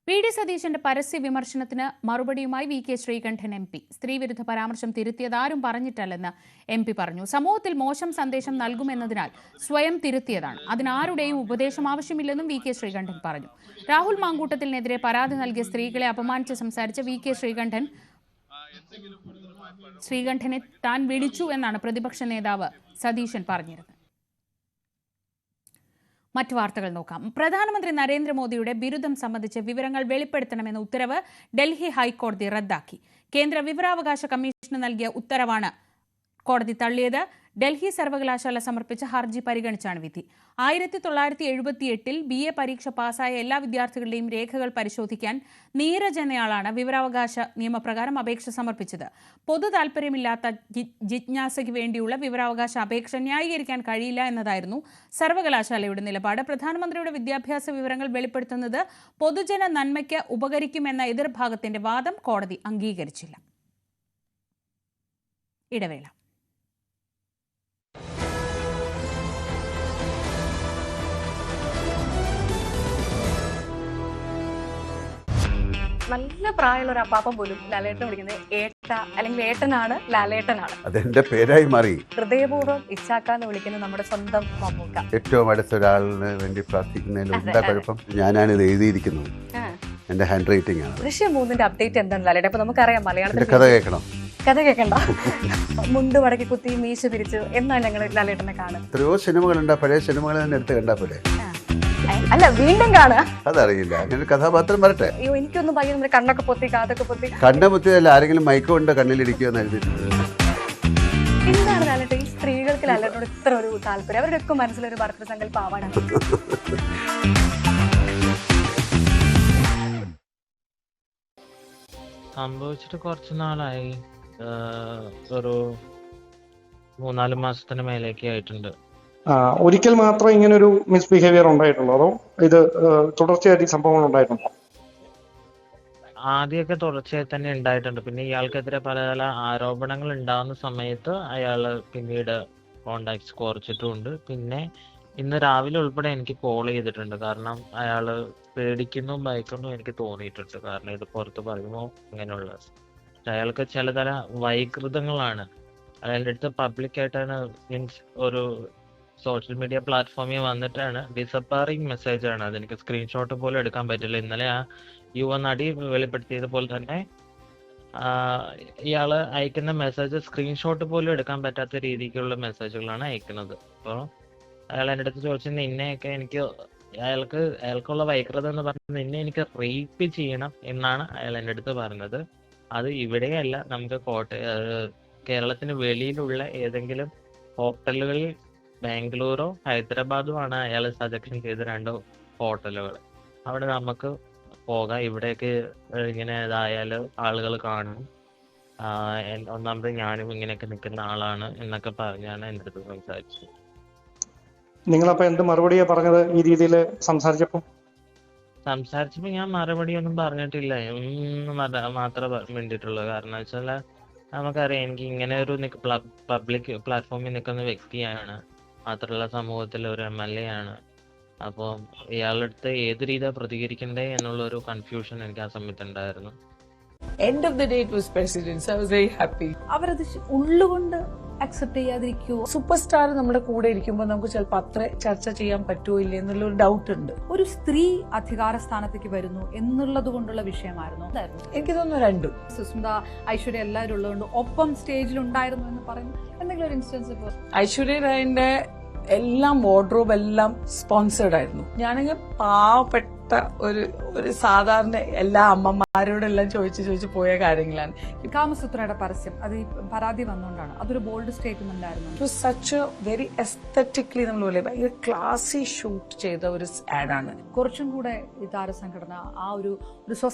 വി.ഡി. സതീശന്റെ പരസ്യ വിമർശനത്തിന് മറുപടിയുമായി വി.കെ. ശ്രീകണ്ഠൻ MP. സ്ത്രീവിരുദ്ധ പരാമർശം തിരുത്തിയതാരും പറഞ്ഞിട്ടല്ലെന്ന് MP പറഞ്ഞു. സമൂഹത്തിൽ മോശം സന്ദേശം നൽകുമെന്നതിനാൽ സ്വയം തിരുത്തിയതാണ്. അതിനാരുടെയും ഉപദേശം ആവശ്യമില്ലെന്നും വി.കെ. ശ്രീകണ്ഠൻ പറഞ്ഞു. രാഹുൽ മാങ്കൂട്ടത്തിനെതിരെ പരാതി നൽകിയ സ്ത്രീകളെ അപമാനിച്ച് സംസാരിച്ച വി.കെ. ശ്രീകണ്ഠനെ താൻ വിളിച്ചു എന്നാണ് പ്രതിപക്ഷ നേതാവ് സതീശൻ പറഞ്ഞിരുന്നത്. മറ്റു വാർത്തകൾ നോക്കാം. പ്രധാനമന്ത്രി നരേന്ദ്രമോദിയുടെ ബിരുദം സംബന്ധിച്ച് വിവരങ്ങൾ വെളിപ്പെടുത്തണമെന്ന ഉത്തരവ് ഡൽഹി ഹൈക്കോടതി റദ്ദാക്കി. കേന്ദ്ര വിവരാവകാശ കമ്മീഷന് നൽകിയ ഉത്തരവാണ് കോടതി തള്ളിയത്. ഡൽഹി സർവകലാശാല സമർപ്പിച്ച ഹർജി പരിഗണിച്ചാണ് വിധി. 1978 BA പരീക്ഷ പാസ്സായ എല്ലാ വിദ്യാർത്ഥികളുടെയും രേഖകൾ പരിശോധിക്കാൻ നീരജ് എന്നയാളാണ് വിവരാവകാശ നിയമപ്രകാരം അപേക്ഷ സമർപ്പിച്ചത്. പൊതു താൽപര്യമില്ലാത്ത ജിജ്ഞാസയ്ക്ക് വേണ്ടിയുള്ള വിവരാവകാശ അപേക്ഷ ന്യായീകരിക്കാൻ കഴിയില്ല എന്നതായിരുന്നു സർവകലാശാലയുടെ നിലപാട്. പ്രധാനമന്ത്രിയുടെ വിദ്യാഭ്യാസ വിവരങ്ങൾ വെളിപ്പെടുത്തുന്നത് പൊതുജന നന്മയ്ക്ക് ഉപകരിക്കുമെന്ന എതിർഭാഗത്തിന്റെ വാദം കോടതി അംഗീകരിച്ചില്ല. ഇടവേള. നല്ല പ്രായമുള്ള ഒരു അപ്പാപ്പൻ പോലും ലാലേട്ടൻ വിളിക്കുന്നത് ഏട്ട അല്ലെങ്കിൽ ഏട്ടനാണ്, ലാലേട്ടനാണ്. അതെന്റെ പേരായി മാറി. ഹൃദയപൂർവ്വം ഇച്ചാക്കാന്ന് വിളിക്കുന്നത് നമ്മുടെ സ്വന്തം മമ്മൂക്ക. ഏറ്റവും അടുത്ത ഒരാളിന് വേണ്ടി പ്രാർത്ഥിക്കുന്നതിൽ എന്താ കുഴപ്പം? ഞാനാണ് ഇത് എഴുതിയിരിക്കുന്നത്. എന്റെ ഹാൻഡ് റൈറ്റിംഗ് ആണ്. ദൃശ്യം 3ന്റെ അപ്ഡേറ്റ് എന്താണ് ലാലേട്ടൻ? അപ്പൊ നമുക്കറിയാം മലയാളത്തിൽ കഥ കേൾക്കണം. കഥ കേൾക്കണ്ട. മുണ്ട് മടക്കി കുത്തി മീശ പിരിച്ചു എന്നാണ് ഞങ്ങൾ ലാലേട്ടനെ കാണുന്നത്. എത്രയോ സിനിമകളുണ്ട്, പഴയ സിനിമകൾ തന്നെ എടുത്ത് കണ്ടാ പോലെ. അല്ല, വീണ്ടും കാണുക. അതറിയില്ല, അങ്ങനെ കഥാപാത്രം വരട്ടെ. അയ്യോ, എനിക്കൊന്നും ഭയങ്കര കണ്ണൊക്കെ പൊത്തി കാതൊക്കെ പൊത്തി. കണ്ണ പൊത്തിയതല്ല, ആരെങ്കിലും മൈക്ക് കൊണ്ട് കണ്ണിലിരിക്കുമെന്ന് എഴുതിയിട്ടുണ്ട്. എന്താണ് ലാലേട്ടൻ ഈ സ്ത്രീകൾക്ക് ലാലേട്ടനോട് ഇത്ര ഒരു താല്പര്യം? അവരുടെയൊക്കെ മനസ്സിലൊരു ഭർത്തൃസങ്കല്പ ആവാണ്. സംഭവിച്ചിട്ട് കുറച്ച് നാളായി, ഒരു 3-4 മാസത്തിന് മേലേക്ക് ആയിട്ടുണ്ട്. ഒരിക്കൽ മാത്രം ഇങ്ങനെ ഒരു മിസ്ബിഹേവിയർ ഉണ്ടായിട്ടുള്ളൂ, അതോ ഇത് തുടർച്ചയായിട്ട് സംഭവങ്ങൾ ഉണ്ടായിട്ടുണ്ടോ? ആദ്യമൊക്കെ തുടർച്ചയായി തന്നെ ഉണ്ടായിട്ടുണ്ട്. പിന്നെ ഇയാൾക്കെതിരെ പല ആരോപണങ്ങൾ ഉണ്ടാകുന്ന സമയത്ത് അയാൾ പിന്നീട് കോണ്ടാക്ട്സ് കുറച്ചിട്ടുമുണ്ട്. പിന്നെ ഇന്ന് രാവിലെ ഉൾപ്പെടെ എനിക്ക് കോൾ ചെയ്തിട്ടുണ്ട്. കാരണം അയാൾ പേടിക്കുന്നു, ഭയക്കുന്നു എനിക്ക് തോന്നിയിട്ടുണ്ട്. കാരണം ഇത് പുറത്ത് പറയുമ്പോൾ ഇങ്ങനെയുള്ള അയാൾക്ക് ചിലതര വൈകൃതങ്ങളാണ്. അയാളുടെ അടുത്ത് പബ്ലിക്കായിട്ടാണ്, മീൻസ് ഒരു സോഷ്യൽ മീഡിയ പ്ലാറ്റ്ഫോമിൽ വന്നിട്ടാണ് ഡിസപ്പാറിങ് മെസ്സേജ് ആണ്. അതെനിക്ക് സ്ക്രീൻഷോട്ട് പോലും എടുക്കാൻ പറ്റില്ല. ഇന്നലെ ആ യുവനടി വെളിപ്പെടുത്തിയതുപോലെ തന്നെ ഇയാള് അയക്കുന്ന മെസ്സേജ് സ്ക്രീൻഷോട്ട് പോലും എടുക്കാൻ പറ്റാത്ത രീതിക്കുള്ള മെസ്സേജുകളാണ് അയക്കുന്നത്. അപ്പോൾ അയാൾ എൻ്റെ അടുത്ത് ചോദിച്ചത് നിന്നെയൊക്കെ എനിക്ക് അയാൾക്കുള്ള വൈകൃതം എന്ന് പറഞ്ഞത് നിന്നെ എനിക്ക് റേപ്പ് ചെയ്യണം എന്നാണ് അയാൾ എൻ്റെ അടുത്ത് പറഞ്ഞത്. അത് ഇവിടെയല്ല, നമുക്ക് കേരളത്തിന് വെളിയിലുള്ള ഏതെങ്കിലും ഹോട്ടലുകളിൽ ബാംഗ്ലൂരോ ഹൈദരാബാദോ ആണ് അയാൾ സജക്ഷൻ ചെയ്ത 2 ഹോട്ടലുകൾ. അവിടെ നമുക്ക് പോകാം, ഇവിടെയൊക്കെ ഇങ്ങനെ ഇതായാൽ ആളുകൾ കാണും, ഒന്നാമത് ഞാനും ഇങ്ങനെയൊക്കെ നിൽക്കുന്ന ആളാണ് എന്നൊക്കെ പറഞ്ഞാണ് എൻ്റെ അടുത്ത് സംസാരിച്ചത്. നിങ്ങളപ്പോ എന്ത് മറുപടിയാ പറഞ്ഞത് ഈ രീതിയിൽ സംസാരിച്ചപ്പോ ഞാൻ മറുപടി ഒന്നും പറഞ്ഞിട്ടില്ല, മാത്രമേ വേണ്ടിയിട്ടുള്ളൂ. കാരണം വെച്ചാൽ നമുക്കറിയാം, എനിക്ക് ഇങ്ങനെ ഒരു പബ്ലിക് പ്ലാറ്റ്ഫോമിൽ നിൽക്കുന്ന വ്യക്തിയാണ്, മാത്രമല്ല സമൂഹത്തിൽ ഒരു MLA ആണ്. അപ്പോൾ ഇയാളുടെ അടുത്ത് ഏത് രീതിയാണ് പ്രതികരിക്കണ്ടേ എന്നുള്ള ഒരു കൺഫ്യൂഷൻ എനിക്ക് ആ സമയത്ത് ഉണ്ടായിരുന്നു. End of the day it was president, so I was very happy. അവരത് ഉള്ളുകൊണ്ട് അക്സെപ്റ്റ് ചെയ്യാതിരിക്കുമോ? സൂപ്പർ സ്റ്റാർ നമ്മുടെ കൂടെ ഇരിക്കുമ്പോൾ നമുക്ക് ചിലപ്പോൾ അത്ര ചർച്ച ചെയ്യാൻ പറ്റുമോ ഇല്ല എന്നുള്ള ഒരു ഡൗട്ട് ഉണ്ട്. ഒരു സ്ത്രീ അധികാര സ്ഥാനത്തേക്ക് വരുന്നു എന്നുള്ളത് കൊണ്ടുള്ള വിഷയമായിരുന്നു. എനിക്ക് തോന്നുന്നു രണ്ടും. സുസ്മിത, ഐശ്വര്യ എല്ലാവരും ഉള്ളതുകൊണ്ട് ഒപ്പം സ്റ്റേജിൽ ഉണ്ടായിരുന്നു എന്ന് പറയുന്നു. എന്തെങ്കിലും ഒരു ഇൻസ്റ്റൻസ്? ഐശ്വര്യ റായിന്റെ എല്ലാം വാർഡ്രോബ് എല്ലാം സ്പോൺസേർഡ് ആയിരുന്നു. ഞാനങ്ങ് പാവപ്പെട്ട ഒരു സാധാരണ എല്ലാ അമ്മമാരോടെല്ലാം ചോദിച്ചു പോയ കാര്യങ്ങളാണ്. കാമസൂത്രയുടെ പരസ്യം അത് ഈ പരാതി വന്നുകൊണ്ടാണ്. അതൊരു ബോൾഡ് സ്റ്റേറ്റ്മെന്റ് ആയിരുന്നു. സച്ച് വെരി എസ്തറ്റിക്കലി നമ്മൾ ഭയങ്കര ക്ലാസി ഷൂട്ട് ചെയ്ത ഒരു ആഡാണ്. കുറച്ചും കൂടെ ഈ താരസംഘടന ആ ഒരു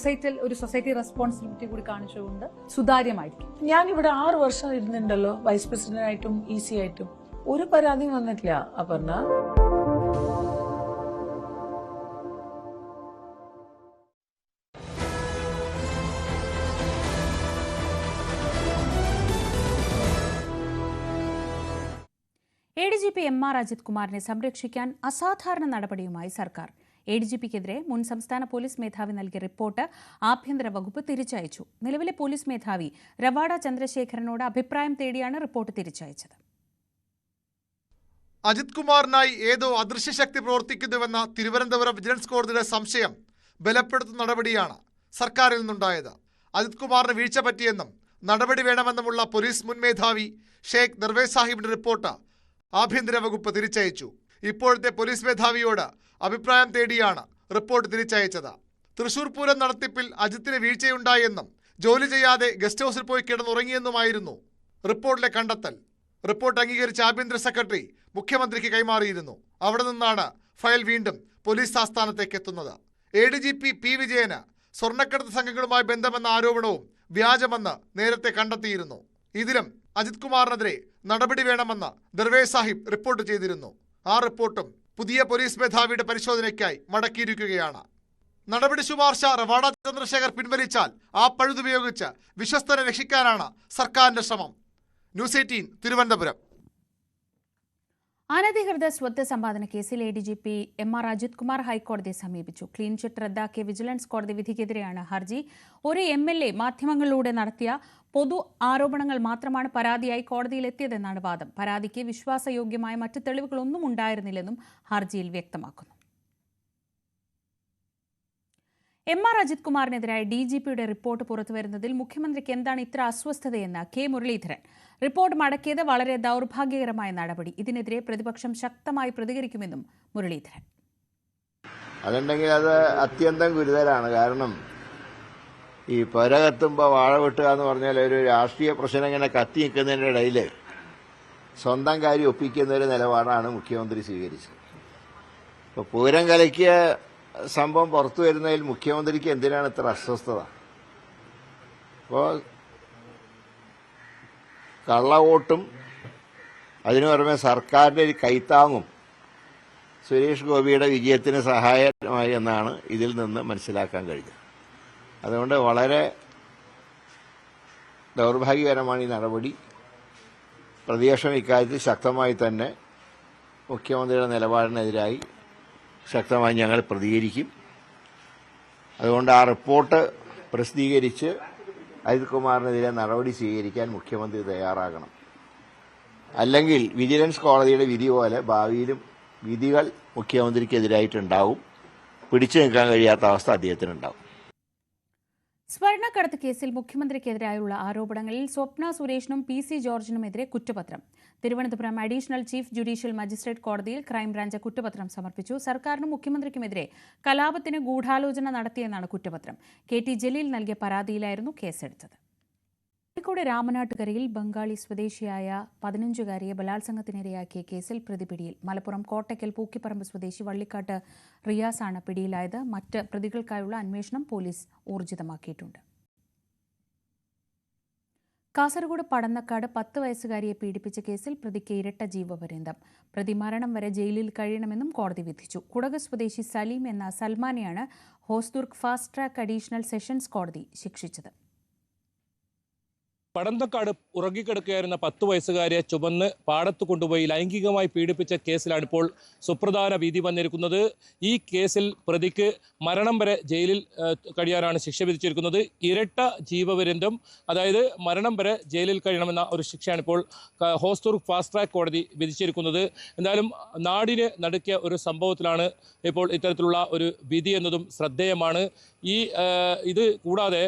സൊസൈറ്റി റെസ്പോൺസിബിലിറ്റി കൂടി കാണിച്ചുകൊണ്ട് സുതാര്യമായിരിക്കും. ഞാനിവിടെ 6 വർഷം ഇരുന്നുണ്ടല്ലോ, വൈസ് പ്രസിഡന്റ് ആയിട്ടും EC ആയിട്ടും. ഒരു പരാതിയും വന്നിട്ടില്ല അപർണ. ADGP MR അജിത് കുമാറിനെ സംരക്ഷിക്കാൻ അസാധാരണ നടപടിയുമായി സർക്കാർ. ADGPക്കെതിരെ മുൻ സംസ്ഥാന പോലീസ് മേധാവി നൽകിയ റിപ്പോർട്ട് ആഭ്യന്തര വകുപ്പ് തിരിച്ചയച്ചു. നിലവിലെ പോലീസ് മേധാവി രവാഡ ചന്ദ്രശേഖരനോട് അഭിപ്രായം തേടിയാണ് റിപ്പോർട്ട് തിരിച്ചയച്ചത്. അജിത് കുമാറിനായി ഏതോ അദൃശ്യശക്തി പ്രവർത്തിക്കുന്നുവെന്ന തിരുവനന്തപുരം വിജിലൻസ് കോടതിയുടെ സംശയം ബലപ്പെടുത്തുന്ന നടപടിയാണ് സർക്കാരിൽ നിന്നുണ്ടായത്. അജിത് കുമാറിന് വീഴ്ച പറ്റിയെന്നും നടപടി വേണമെന്നുമുള്ള പോലീസ് മുൻ മേധാവി ഷെയ്ഖ് നിർവേസ് സാഹിബിന്റെ റിപ്പോർട്ട് ആഭ്യന്തര വകുപ്പ് തിരിച്ചയച്ചു. ഇപ്പോഴത്തെ പോലീസ് മേധാവിയോട് അഭിപ്രായം തേടിയാണ് റിപ്പോർട്ട് തിരിച്ചയച്ചത്. തൃശൂർ പൂരം നടത്തിപ്പിൽ അജിത്തിന് വീഴ്ചയുണ്ടായെന്നും ജോലി ചെയ്യാതെ ഗസ്റ്റ് ഹൌസിൽ പോയി കിടന്നുറങ്ങിയെന്നുമായിരുന്നു റിപ്പോർട്ടിലെ കണ്ടെത്തൽ. റിപ്പോർട്ട് അംഗീകരിച്ച ആഭ്യന്തര സെക്രട്ടറി മുഖ്യമന്ത്രിക്ക് കൈമാറിയിരുന്നു. അവിടെ നിന്നാണ് ഫയൽ വീണ്ടും പോലീസ് ആസ്ഥാനത്തേക്ക് എത്തുന്നത്. ADGP P. വിജയന് സ്വർണ്ണക്കടത്ത് സംഘങ്ങളുമായി ബന്ധമെന്ന ആരോപണവും വ്യാജമെന്ന് നേരത്തെ കണ്ടെത്തിയിരുന്നു. ഇതിലും അജിത് കുമാറിനെതിരെ നടപടി വേണമെന്ന് ദർവേസ് സാഹിബ് റിപ്പോർട്ട് ചെയ്തിരുന്നു. ആ റിപ്പോർട്ടും പുതിയ പോലീസ് മേധാവിയുടെ പരിശോധനയ്ക്കായി മടക്കിയിരിക്കുകയാണ്. നടപടി ശുപാർശ രവാഡ ചന്ദ്രശേഖർ പിൻവലിച്ചാൽ ആ പഴുതുപയോഗിച്ച് വിശ്വസ്തരെ രക്ഷിക്കാനാണ് സർക്കാരിന്റെ ശ്രമം. ന്യൂസ് 18 തിരുവനന്തപുരം. അനധികൃത സ്വത്ത് സമ്പാദന കേസിൽ ADGP MR അജിത് കുമാർ ഹൈക്കോടതിയെ സമീപിച്ചു. ക്ലീൻ ചിറ്റ് റദ്ദാക്കിയ വിജിലൻസ് കോടതി വിധിക്കെതിരെയാണ് ഹർജി. ഒരു MLA മാധ്യമങ്ങളിലൂടെ നടത്തിയ പൊതു ആരോപണങ്ങൾ മാത്രമാണ് പരാതിയായി കോടതിയിലെത്തിയതെന്നാണ് വാദം. പരാതിക്ക് വിശ്വാസയോഗ്യമായ മറ്റ് തെളിവുകളൊന്നും ഉണ്ടായിരുന്നില്ലെന്നും ഹർജിയിൽ വ്യക്തമാക്കുന്നു. MR അജിത് കുമാറിനെതിരായ DGPയുടെ റിപ്പോർട്ട് പുറത്തുവരുന്നതിൽ മുഖ്യമന്ത്രിക്ക് എന്താണ് ഇത്ര അസ്വസ്ഥതയെന്ന് K. മുരളീധരൻ. റിപ്പോർട്ട് മടക്കിയത് വളരെ ദൗർഭാഗ്യകരമായ നടപടി. ഇതിനെതിരെ പ്രതിപക്ഷം ശക്തമായി പ്രതികരിക്കുമെന്നും മുരളീധരൻ. അതുണ്ടെങ്കിൽ അത് അത്യന്തം ഗുരുതരാണ്. കാരണം ഈ പുര കത്തുമ്പോൾ വാഴ വെട്ടുക എന്ന് പറഞ്ഞാൽ ഒരു രാഷ്ട്രീയ പ്രശ്നം ഇങ്ങനെ കത്തി നിൽക്കുന്നതിൻ്റെ ഇടയിൽ സ്വന്തം കാര്യം ഒപ്പിക്കുന്ന ഒരു നിലപാടാണ് മുഖ്യമന്ത്രി സ്വീകരിച്ചത്. ഇപ്പോൾ പൂരം കലക്കിയ സംഭവം പുറത്തു വരുന്നതിൽ മുഖ്യമന്ത്രിക്ക് എന്തിനാണ് ഇത്ര അസ്വസ്ഥത? അപ്പോൾ കള്ളവോട്ടും അതിനു പുറമെ സർക്കാരിൻ്റെ ഒരു കൈത്താങ്ങും സുരേഷ് ഗോപിയുടെ വിജയത്തിന് സഹായകമായി എന്നാണ് ഇതിൽ നിന്ന് മനസ്സിലാക്കാൻ കഴിഞ്ഞത്. അതുകൊണ്ട് വളരെ ദൗർഭാഗ്യകരമാണ് ഈ നടപടി. പ്രതിപക്ഷം ഇക്കാര്യത്തിൽ ശക്തമായി തന്നെ മുഖ്യമന്ത്രിയുടെ നിലപാടിനെതിരായി ശക്തമായി ഞങ്ങൾ പ്രതികരിക്കും. അതുകൊണ്ട് ആ റിപ്പോർട്ട് പ്രസിദ്ധീകരിച്ച് അജിത് കുമാറിനെതിരെ നടപടി സ്വീകരിക്കാൻ മുഖ്യമന്ത്രി തയ്യാറാകണം. അല്ലെങ്കിൽ വിജിലൻസ് കോടതിയുടെ വിധി പോലെ ഭാവിയിലും വിധികൾ മുഖ്യമന്ത്രിക്കെതിരായിട്ടുണ്ടാവും. പിടിച്ചു നിൽക്കാൻ കഴിയാത്ത അവസ്ഥ അദ്ദേഹത്തിനുണ്ടാവും. സ്വർണ്ണക്കടത്ത് കേസിൽ മുഖ്യമന്ത്രിക്കെതിരായുള്ള ആരോപണങ്ങളിൽ സ്വപ്ന സുരേഷിനും PC ജോർജിനുമെതിരെ കുറ്റപത്രം. Thiruvananthapuram additional chief judicial magistrate കോടതിയിൽ ക്രൈംബ്രാഞ്ച് കുറ്റപത്രം സമർപ്പിച്ചു. സർക്കാരിനും മുഖ്യമന്ത്രിക്കുമെതിരെ കലാപത്തിന് ഗൂഢാലോചന നടത്തിയെന്നാണ് കുറ്റപത്രം. KT ജലീൽ നൽകിയ പരാതിയിലായിരുന്നു കേസെടുത്തത്. കോഴിക്കോട് രാമനാട്ടുകരയിൽ ബംഗാളി സ്വദേശിയായ 15-കാരിയെ ബലാത്സംഗത്തിനിരയാക്കിയ കേസിൽ പ്രതിപിടിയിൽ. മലപ്പുറം കോട്ടയ്ക്കൽ പൂക്കിപ്പറമ്പ് സ്വദേശി വള്ളിക്കാട്ട് റിയാസാണ് പിടിയിലായത്. മറ്റ് പ്രതികൾക്കായുള്ള അന്വേഷണം പോലീസ് ഊർജിതമാക്കിയിട്ടുണ്ട്. കാസർഗോഡ് പടന്നക്കാട് 10 വയസ്സുകാരിയെ പീഡിപ്പിച്ച കേസിൽ പ്രതിക്ക് ഇരട്ട ജീവപര്യന്തം. പ്രതി മരണം വരെ ജയിലിൽ കഴിയണമെന്നും കോടതി വിധിച്ചു. കുടക് സ്വദേശി സലീം എന്ന സൽമാനെയാണ് Hosdurg fast track additional sessions കോടതി ശിക്ഷിച്ചത്. പടന്നക്കാട് ഉറങ്ങിക്കിടക്കുകയായിരുന്ന 10 വയസ്സുകാരിയെ ചുമന്ന് പാടത്ത് കൊണ്ടുപോയി ലൈംഗികമായി പീഡിപ്പിച്ച കേസിലാണ് ഇപ്പോൾ സുപ്രധാന വിധി വന്നിരിക്കുന്നത്. ഈ കേസിൽ പ്രതിക്ക് മരണം വരെ ജയിലിൽ കഴിയാനാണ് ശിക്ഷ വിധിച്ചിരിക്കുന്നത്. ഇരട്ട ജീവപര്യന്തം, അതായത് മരണം വരെ ജയിലിൽ കഴിയണമെന്ന ഒരു ശിക്ഷയാണ് ഇപ്പോൾ ഹോസ്ദുർഗ് ഫാസ്റ്റ് ട്രാക്ക് കോടതി വിധിച്ചിരിക്കുന്നത്. എന്തായാലും നാടിനെ നടുക്കിയ ഒരു സംഭവത്തിലാണ് ഇപ്പോൾ ഇത്തരത്തിലുള്ള ഒരു വിധി എന്നതും ശ്രദ്ധേയമാണ്. ഇത് കൂടാതെ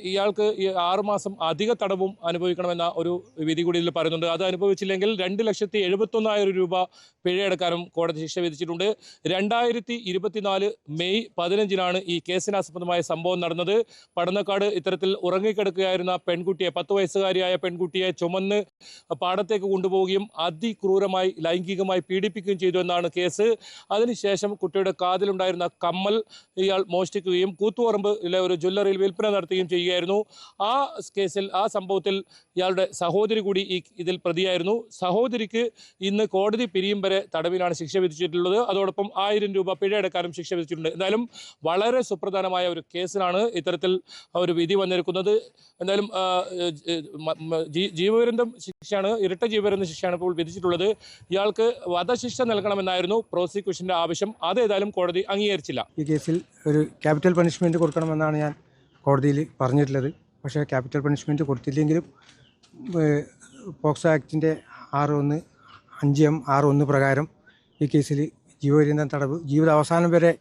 ഇയാൾക്ക് 6 മാസം അധിക തടവും അനുഭവിക്കണമെന്ന ഒരു വിധി കൂടി ഇതിൽ പറയുന്നുണ്ട്. അത് അനുഭവിച്ചില്ലെങ്കിൽ 2,71,000 രൂപ പിഴയടക്കാനും കോടതി ശിക്ഷ വിധിച്ചിട്ടുണ്ട്. 2024 മെയ് 15 ഈ കേസിനാസ്പദമായ സംഭവം നടന്നത്. പടന്നക്കാട് ഇത്തരത്തിൽ ഉറങ്ങിക്കിടക്കുകയായിരുന്ന പെൺകുട്ടിയെ, 10 വയസ്സുകാരിയായ പെൺകുട്ടിയെ ചുമന്ന് പാടത്തേക്ക് കൊണ്ടുപോവുകയും അതിക്രൂരമായി ലൈംഗികമായി പീഡിപ്പിക്കുകയും ചെയ്തു എന്നാണ് കേസ്. അതിനുശേഷം കുട്ടിയുടെ കാതിലുണ്ടായിരുന്ന കമ്മൽ ഇയാൾ മോഷ്ടിക്കുകയും കൂത്തുപറമ്പിലെ ഒരു ജ്വല്ലറിയിൽ വിൽപ്പന നടത്തുകയും ചെയ്യുകയായിരുന്നു. ആ കേസിൽ, ആ സംഭവത്തിൽ ഇയാളുടെ സഹോദരി കൂടി ഇതിൽ പ്രതിയായിരുന്നു. സഹോദരിക്ക് ഇന്ന് കോടതി പിരിയും വരെ തടവിലാണ് ശിക്ഷ വിധിച്ചിട്ടുള്ളത്. അതോടൊപ്പം 1000 രൂപ പിഴയടക്കാനും ശിക്ഷ വിധിച്ചിട്ടുണ്ട്. എന്തായാലും വളരെ സുപ്രധാനമായ ഒരു കേസിലാണ് ഇത്തരത്തിൽ ഒരു വിധി വന്നിരിക്കുന്നത്. എന്തായാലും ജീവപര്യന്തം ശിക്ഷയാണ്, ഇരട്ട ജീവപര്യന്തം ശിക്ഷയാണ് ഇപ്പോൾ വിധിച്ചിട്ടുള്ളത്. ഇയാൾക്ക് വധശിക്ഷ നൽകണമെന്നായിരുന്നു പ്രോസിക്യൂഷന്റെ ആവശ്യം. അതേതായാലും കോടതി അംഗീകരിച്ചില്ല. ഈ കേസിൽ ഒരു ക്യാപിറ്റൽ പണിഷ്മെന്റ് കൊടുക്കണമെന്നാണ് ഞാൻ കോടതിയിൽ പറഞ്ഞിട്ടുള്ളത്. പക്ഷേ ക്യാപിറ്റൽ പണിഷ്മെന്റ് കൊടുത്തില്ലെങ്കിലും പോക്സോ ആക്ടിൻ്റെ 5M61 പ്രകാരം ഈ കേസിൽ ജീവപര്യന്തം തടവ്, ജീവിതാവസാനം വരെ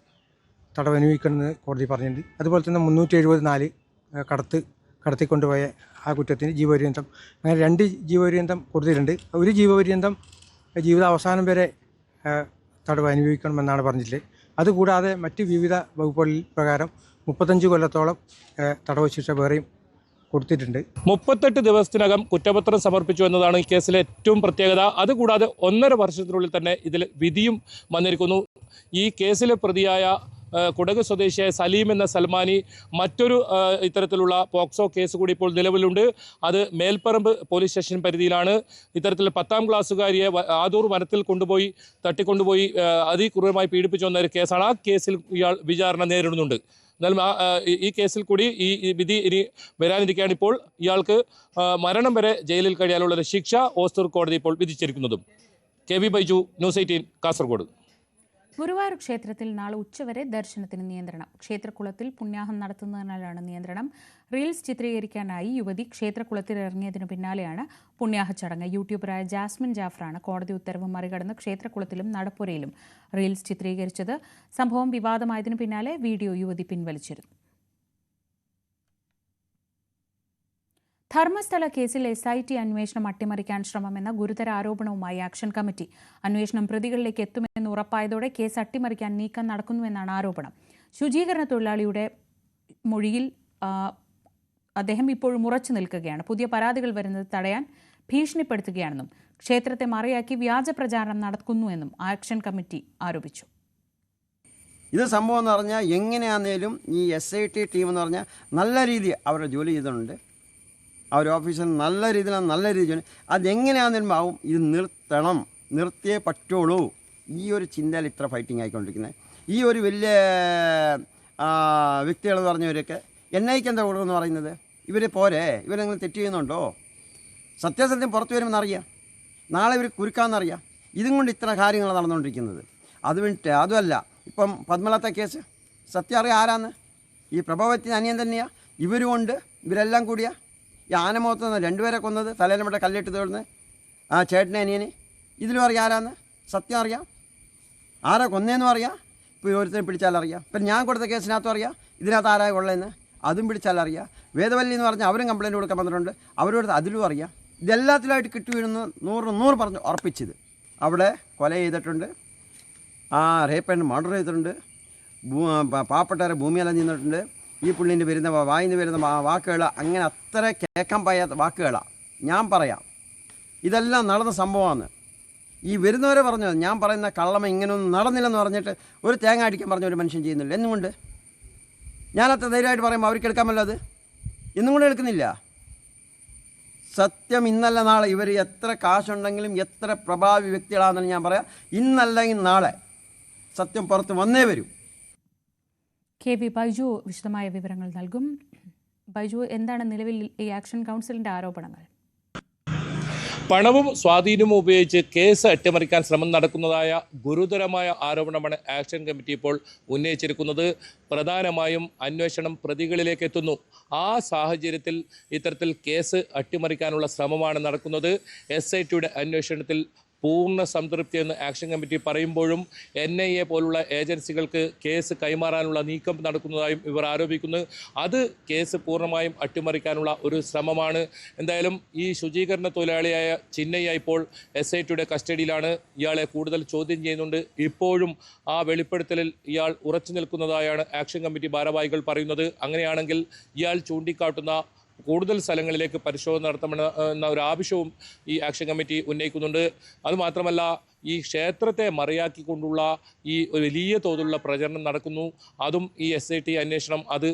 തടവ് അനുഭവിക്കണമെന്ന് കോടതി പറഞ്ഞിട്ടുണ്ട്. അതുപോലെ തന്നെ 374 കടത്തിക്കൊണ്ടുപോയ ആ കുറ്റത്തിന് ജീവപര്യന്തം, അങ്ങനെ 2 ജീവപര്യന്തം കൊടുത്തിട്ടുണ്ട്. ഒരു ജീവപര്യന്തം ജീവിതാവസാനം വരെ തടവ് അനുഭവിക്കണമെന്നാണ് പറഞ്ഞിട്ടുള്ളത്. അതുകൂടാതെ മറ്റ് വിവിധ വകുപ്പുകളിൽ പ്രകാരം 35 കൊല്ലത്തോളം തടവ് ശിക്ഷ വേറെയും കൊടുത്തിട്ടുണ്ട്. 38 ദിവസത്തിനകം കുറ്റപത്രം സമർപ്പിച്ചു എന്നതാണ് ഈ കേസിലെ ഏറ്റവും പ്രത്യേകത. അതുകൂടാതെ 1.5 വർഷത്തിനുള്ളിൽ തന്നെ ഇതിൽ വിധിയും വന്നിരിക്കുന്നു. ഈ കേസിലെ പ്രതിയായ കുടക് സ്വദേശിയായ സലീം എന്ന സൽമാനി മറ്റൊരു ഇത്തരത്തിലുള്ള പോക്സോ കേസ് കൂടി ഇപ്പോൾ നിലവിലുണ്ട്. അത് മേൽപ്പറമ്പ് പോലീസ് സ്റ്റേഷൻ പരിധിയിലാണ്. ഇത്തരത്തിൽ 10ാം ക്ലാസ്സുകാരിയെ ആദൂർ വനത്തിൽ തട്ടിക്കൊണ്ടുപോയി അതിക്രൂരമായി പീഡിപ്പിച്ചു വന്ന ഒരു കേസാണ്. ആ കേസിൽ ഇയാൾ വിചാരണ നേരിടുന്നുണ്ട്. എന്നാലും ഈ കേസിൽ കൂടി ഈ വിധി ഇനി വരാനിരിക്കുകയാണ്. ഇപ്പോൾ ഇയാൾക്ക് മരണം വരെ ജയിലിൽ കഴിയാനുള്ള ശിക്ഷ ഓസ്തൂർ കോടതി ഇപ്പോൾ വിധിച്ചിരിക്കുന്നതും. KB Baiju, news 18, Kasaragod. ഗുരുവായൂർ ക്ഷേത്രത്തിൽ നാളെ ഉച്ചവരെ ദർശനത്തിന് നിയന്ത്രണം. ക്ഷേത്രക്കുളത്തിൽ പുണ്യാഹം നടത്തുന്നതിനാലാണ് നിയന്ത്രണം. റീൽസ് ചിത്രീകരിക്കാനായി യുവതി ക്ഷേത്രക്കുളത്തിൽ ഇറങ്ങിയതിനു പിന്നാലെയാണ് പുണ്യാഹ ചടങ്ങ്. യൂട്യൂബറായ ജാസ്മിൻ ജാഫറാണ് കോടതി ഉത്തരവ് മറികടന്ന് ക്ഷേത്രക്കുളത്തിലും നടപ്പുരയിലും റീൽസ് ചിത്രീകരിച്ചത്. സംഭവം വിവാദമായതിനു പിന്നാലെ വീഡിയോ യുവതി പിൻവലിച്ചിരുന്നു. ധർമ്മസ്ഥല കേസിൽ SIT അന്വേഷണം അട്ടിമറിക്കാൻ ശ്രമമെന്ന ഗുരുതര ആരോപണവുമായി ആക്ഷൻ കമ്മിറ്റി. അന്വേഷണം പ്രതികളിലേക്ക് എത്തുമെന്ന് ഉറപ്പായതോടെ കേസ് അട്ടിമറിക്കാൻ നീക്കം നടക്കുന്നുവെന്നാണ് ആരോപണം. ശുചീകരണ തൊഴിലാളിയുടെ മൊഴിയിൽ അദ്ദേഹം ഇപ്പോഴും ഉറച്ചു നിൽക്കുകയാണ്. പുതിയ പരാതികൾ വരുന്നത് തടയാൻ ഭീഷണിപ്പെടുത്തുകയാണെന്നും ക്ഷേത്രത്തെ മറയാക്കി വ്യാജ പ്രചാരണം നടക്കുന്നുവെന്നും ആക്ഷൻ കമ്മിറ്റി ആരോപിച്ചു. ഇത് സംഭവം എന്ന് പറഞ്ഞാൽ എങ്ങനെയാണെങ്കിലും ഈ SIT ടീം എന്ന് പറഞ്ഞാൽ നല്ല രീതിയിൽ അവരുടെ ജോലി ചെയ്തിട്ടുണ്ട്. അവർ ഓഫീസിൽ നല്ല രീതിയിൽ അതെങ്ങനെയാണെങ്കിലും ആവും. ഇത് നിർത്തിയേ പറ്റുള്ളൂ. ഈ ഒരു ചിന്തയിൽ ഇത്ര ഫൈറ്റിംഗ് ആയിക്കൊണ്ടിരിക്കുന്നത്. ഈ ഒരു വലിയ വ്യക്തികളെന്ന് പറഞ്ഞവരൊക്കെ എന്നയ്ക്ക് എന്താ കൊടുക്കുമെന്ന് പറയുന്നത്? ഇവർ പോരെ, ഇവരെങ്കിലും തെറ്റ് ചെയ്യുന്നുണ്ടോ? സത്യാസത്യം പുറത്തു വരുമെന്ന് അറിയാം. നാളെ ഇവർ കുരുക്കാമെന്നറിയാം. ഇതും കൊണ്ട് ഇത്ര കാര്യങ്ങൾ നടന്നുകൊണ്ടിരിക്കുന്നത്. അതുമല്ല, ഇപ്പം പത്മലത്ത കേസ് സത്യം അറിയാം ആരാന്ന്? ഈ പ്രഭവത്തിന് അനിയൻ തന്നെയാണ്. ഇവരുമുണ്ട്, ഇവരെല്ലാം കൂടിയാ ഈ ആനമുഖത്ത് നിന്ന് 2 പേരെ കൊന്നത്, തലേലും മറ്റേ കല്ലിട്ട് തീർന്ന് ആ ചേട്ടനെ അനിയനെ. ഇതിലും അറിയാം ആരാന്ന്? സത്യം അറിയാം. ആരാ കൊന്നേന്നും അറിയാം. ഇപ്പോൾ ഓരോരുത്തരും പിടിച്ചാലറിയാം. ഇപ്പം ഞാൻ കൊടുത്ത കേസിനകത്തും അറിയാം ഇതിനകത്ത് ആരാ ഉള്ളതെന്ന്. അതും പിടിച്ചാലറിയാം. വേദവല്ലി എന്ന് പറഞ്ഞാൽ അവരും കംപ്ലയിൻറ്റ് കൊടുക്കാൻ വന്നിട്ടുണ്ട്. അവരോട് അതിലും അറിയാം. ഇതെല്ലാത്തിലായിട്ട് കിട്ടുവീഴുന്നു 100 പറഞ്ഞ് ഉറപ്പിച്ചത്. അവിടെ കൊല ചെയ്തിട്ടുണ്ട്, റേപ്പ് ആൻഡ് മർഡർ ചെയ്തിട്ടുണ്ട്, പാവപ്പെട്ടവരെ ഭൂമിയെല്ലാം നിന്നിട്ടുണ്ട്. ഈ പുള്ളിൻ്റെ വായിന്ന് വരുന്ന വാക്കുകൾ അങ്ങനെ അത്ര കേൾക്കാൻ പറ്റാത്ത വാക്കുകളാണ്. ഞാൻ പറയാം, ഇതെല്ലാം നടന്ന സംഭവമാണ്. ഈ വരുന്നവരെ പറഞ്ഞത് ഞാൻ പറയുന്ന കള്ളമ ഇങ്ങനെയൊന്നും നടന്നില്ലെന്ന് പറഞ്ഞിട്ട് ഒരു തേങ്ങ അടിക്കാൻ പറഞ്ഞ ഒരു മനുഷ്യൻ ചെയ്യുന്നില്ല. എന്നുകൊണ്ട് ഞാനത്ര ധൈര്യമായിട്ട് പറയുമ്പോൾ അവർക്ക് എടുക്കാമല്ലോ. അത് ഇന്നും കൂടെ എടുക്കുന്നില്ല. സത്യം ഇന്നല്ല നാളെ ഇവർ എത്ര കാശുണ്ടെങ്കിലും എത്ര പ്രഭാവി വ്യക്തികളാണെന്ന് ഞാൻ പറയാം, ഇന്നല്ലെങ്കിൽ നാളെ സത്യം പുറത്ത് വന്നേ വരൂ. KB ബൈജു വിശദമായ വിവരങ്ങൾ നൽകും. ബൈജു, എന്താണ് നിലവിൽ ഈ ആക്ഷൻ കൗൺസിലിന്റെ ആരോപണങ്ങൾ? പണവും സ്വാധീനവും ഉപയോഗിച്ച് കേസ് അട്ടിമറിക്കാൻ ശ്രമം നടക്കുന്നതായ ഗുരുതരമായ ആരോപണമാണ് ആക്ഷൻ കമ്മിറ്റി ഇപ്പോൾ ഉന്നയിച്ചിരിക്കുന്നത്. പ്രധാനമായും അന്വേഷണം പ്രതികളിലേക്ക് എത്തുന്നു. ആ സാഹചര്യത്തിൽ ഇത്തരത്തിൽ കേസ് അട്ടിമറിക്കാനുള്ള ശ്രമമാണ് നടക്കുന്നത്. SITയുടെ അന്വേഷണത്തിൽ പൂർണ്ണ സംതൃപ്തിയെന്ന് ആക്ഷൻ കമ്മിറ്റി പറയുമ്പോഴും NIA പോലുള്ള ഏജൻസികൾക്ക് കേസ് കൈമാറാനുള്ള നീക്കം നടക്കുന്നതായും ഇവർ ആരോപിക്കുന്നു. അത് കേസ് പൂർണ്ണമായും അട്ടിമറിക്കാനുള്ള ഒരു ശ്രമമാണ്. എന്തായാലും ഈ ശുചീകരണ തൊഴിലാളിയായ ചിന്നയ്യ ഇപ്പോൾ SITയുടെ കസ്റ്റഡിയിലാണ്. ഇയാളെ കൂടുതൽ ചോദ്യം ചെയ്യുന്നുണ്ട്. ഇപ്പോഴും ആ വെളിപ്പെടുത്തലിൽ ഇയാൾ ഉറച്ചു നിൽക്കുന്നതായാണ് ആക്ഷൻ കമ്മിറ്റി ഭാരവാഹികൾ പറയുന്നത്. അങ്ങനെയാണെങ്കിൽ ഇയാൾ ചൂണ്ടിക്കാട്ടുന്ന കൂടുതൽ സ്ഥലങ്ങളിലേക്ക് പരിശോധന നടത്തണമെന്ന ഒരു ആവശ്യവും ഈ ആക്ഷൻ കമ്മിറ്റി ഉന്നയിക്കുന്നുണ്ട്. അതുമാത്രമല്ല, ഈ ക്ഷേത്രത്തെ മറയാക്കിക്കൊണ്ടുള്ള ഈ വലിയ തോതിലുള്ള പ്രചരണം നടക്കുന്നു. അതും ഈ SIT അന്വേഷണം അത്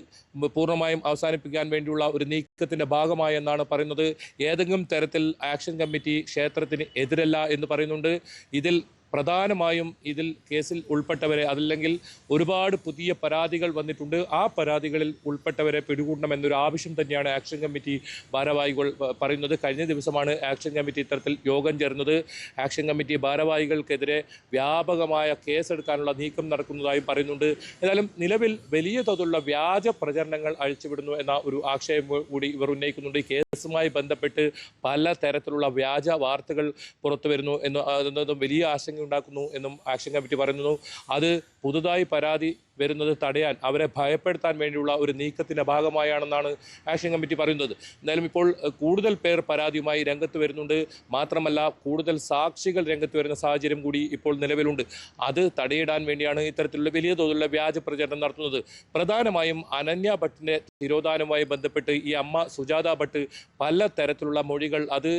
പൂർണ്ണമായും അവസാനിപ്പിക്കാൻ വേണ്ടിയുള്ള ഒരു നീക്കത്തിൻ്റെ ഭാഗമായെന്നാണ് പറയുന്നത്. ഏതെങ്കിലും തരത്തിൽ ആക്ഷൻ കമ്മിറ്റി ക്ഷേത്രത്തിന് എതിരല്ല എന്ന് പറയുന്നുണ്ട്. ഇതിൽ പ്രധാനമായും ഇതിൽ കേസിൽ ഉൾപ്പെട്ടവരെ, അതല്ലെങ്കിൽ ഒരുപാട് പുതിയ പരാതികൾ വന്നിട്ടുണ്ട്, ആ പരാതികളിൽ ഉൾപ്പെട്ടവരെ പിടികൂടണമെന്നൊരു ആവശ്യം തന്നെയാണ് ആക്ഷൻ കമ്മിറ്റി ഭാരവാഹികൾ പറയുന്നത്. കഴിഞ്ഞ ദിവസമാണ് ആക്ഷൻ കമ്മിറ്റി ഇത്തരത്തിൽ യോഗം ചേർന്നത്. ആക്ഷൻ കമ്മിറ്റി ഭാരവാഹികൾക്കെതിരെ വ്യാപകമായ കേസെടുക്കാനുള്ള നീക്കം നടക്കുന്നതായും പറയുന്നുണ്ട്. ഏതായാലും നിലവിൽ വലിയ തോതിലുള്ള വ്യാജ പ്രചരണങ്ങൾ അഴിച്ചുവിടുന്നു എന്ന ഒരു ആക്ഷേപം കൂടി ഇവർ ഉന്നയിക്കുന്നുണ്ട്. കേസുമായി ബന്ധപ്പെട്ട് പല തരത്തിലുള്ള വ്യാജ വാർത്തകൾ പുറത്തു വരുന്നു എന്നതും വലിയ ആശങ്ക ഉണ്ടാക്കുന്നു എന്നും ആക്ഷൻ കമ്മിറ്റി പറയുന്നു. അത് പുതുതായി പരാതി വരുന്നത് തടയാൻ, അവരെ ഭയപ്പെടുത്താൻ വേണ്ടിയുള്ള ഒരു നീക്കത്തിൻ്റെ ഭാഗമായാണെന്നാണ് ആക്ഷൻ കമ്മിറ്റി പറയുന്നത്. എന്തായാലും ഇപ്പോൾ കൂടുതൽ പേർ പരാതിയുമായി രംഗത്ത് വരുന്നുണ്ട്. മാത്രമല്ല കൂടുതൽ സാക്ഷികൾ രംഗത്ത് വരുന്ന സാഹചര്യം കൂടി ഇപ്പോൾ നിലവിലുണ്ട്. അത് തടയിടാൻ വേണ്ടിയാണ് ഇത്തരത്തിലുള്ള വലിയ തോതിലുള്ള വ്യാജ പ്രചരണം നടത്തുന്നത്. പ്രധാനമായും അനന്യ ഭട്ടിൻ്റെ തിരോധാനവുമായി ബന്ധപ്പെട്ട് ഈ അമ്മ സുജാത ഭട്ട് പല തരത്തിലുള്ള മൊഴികൾ, അത്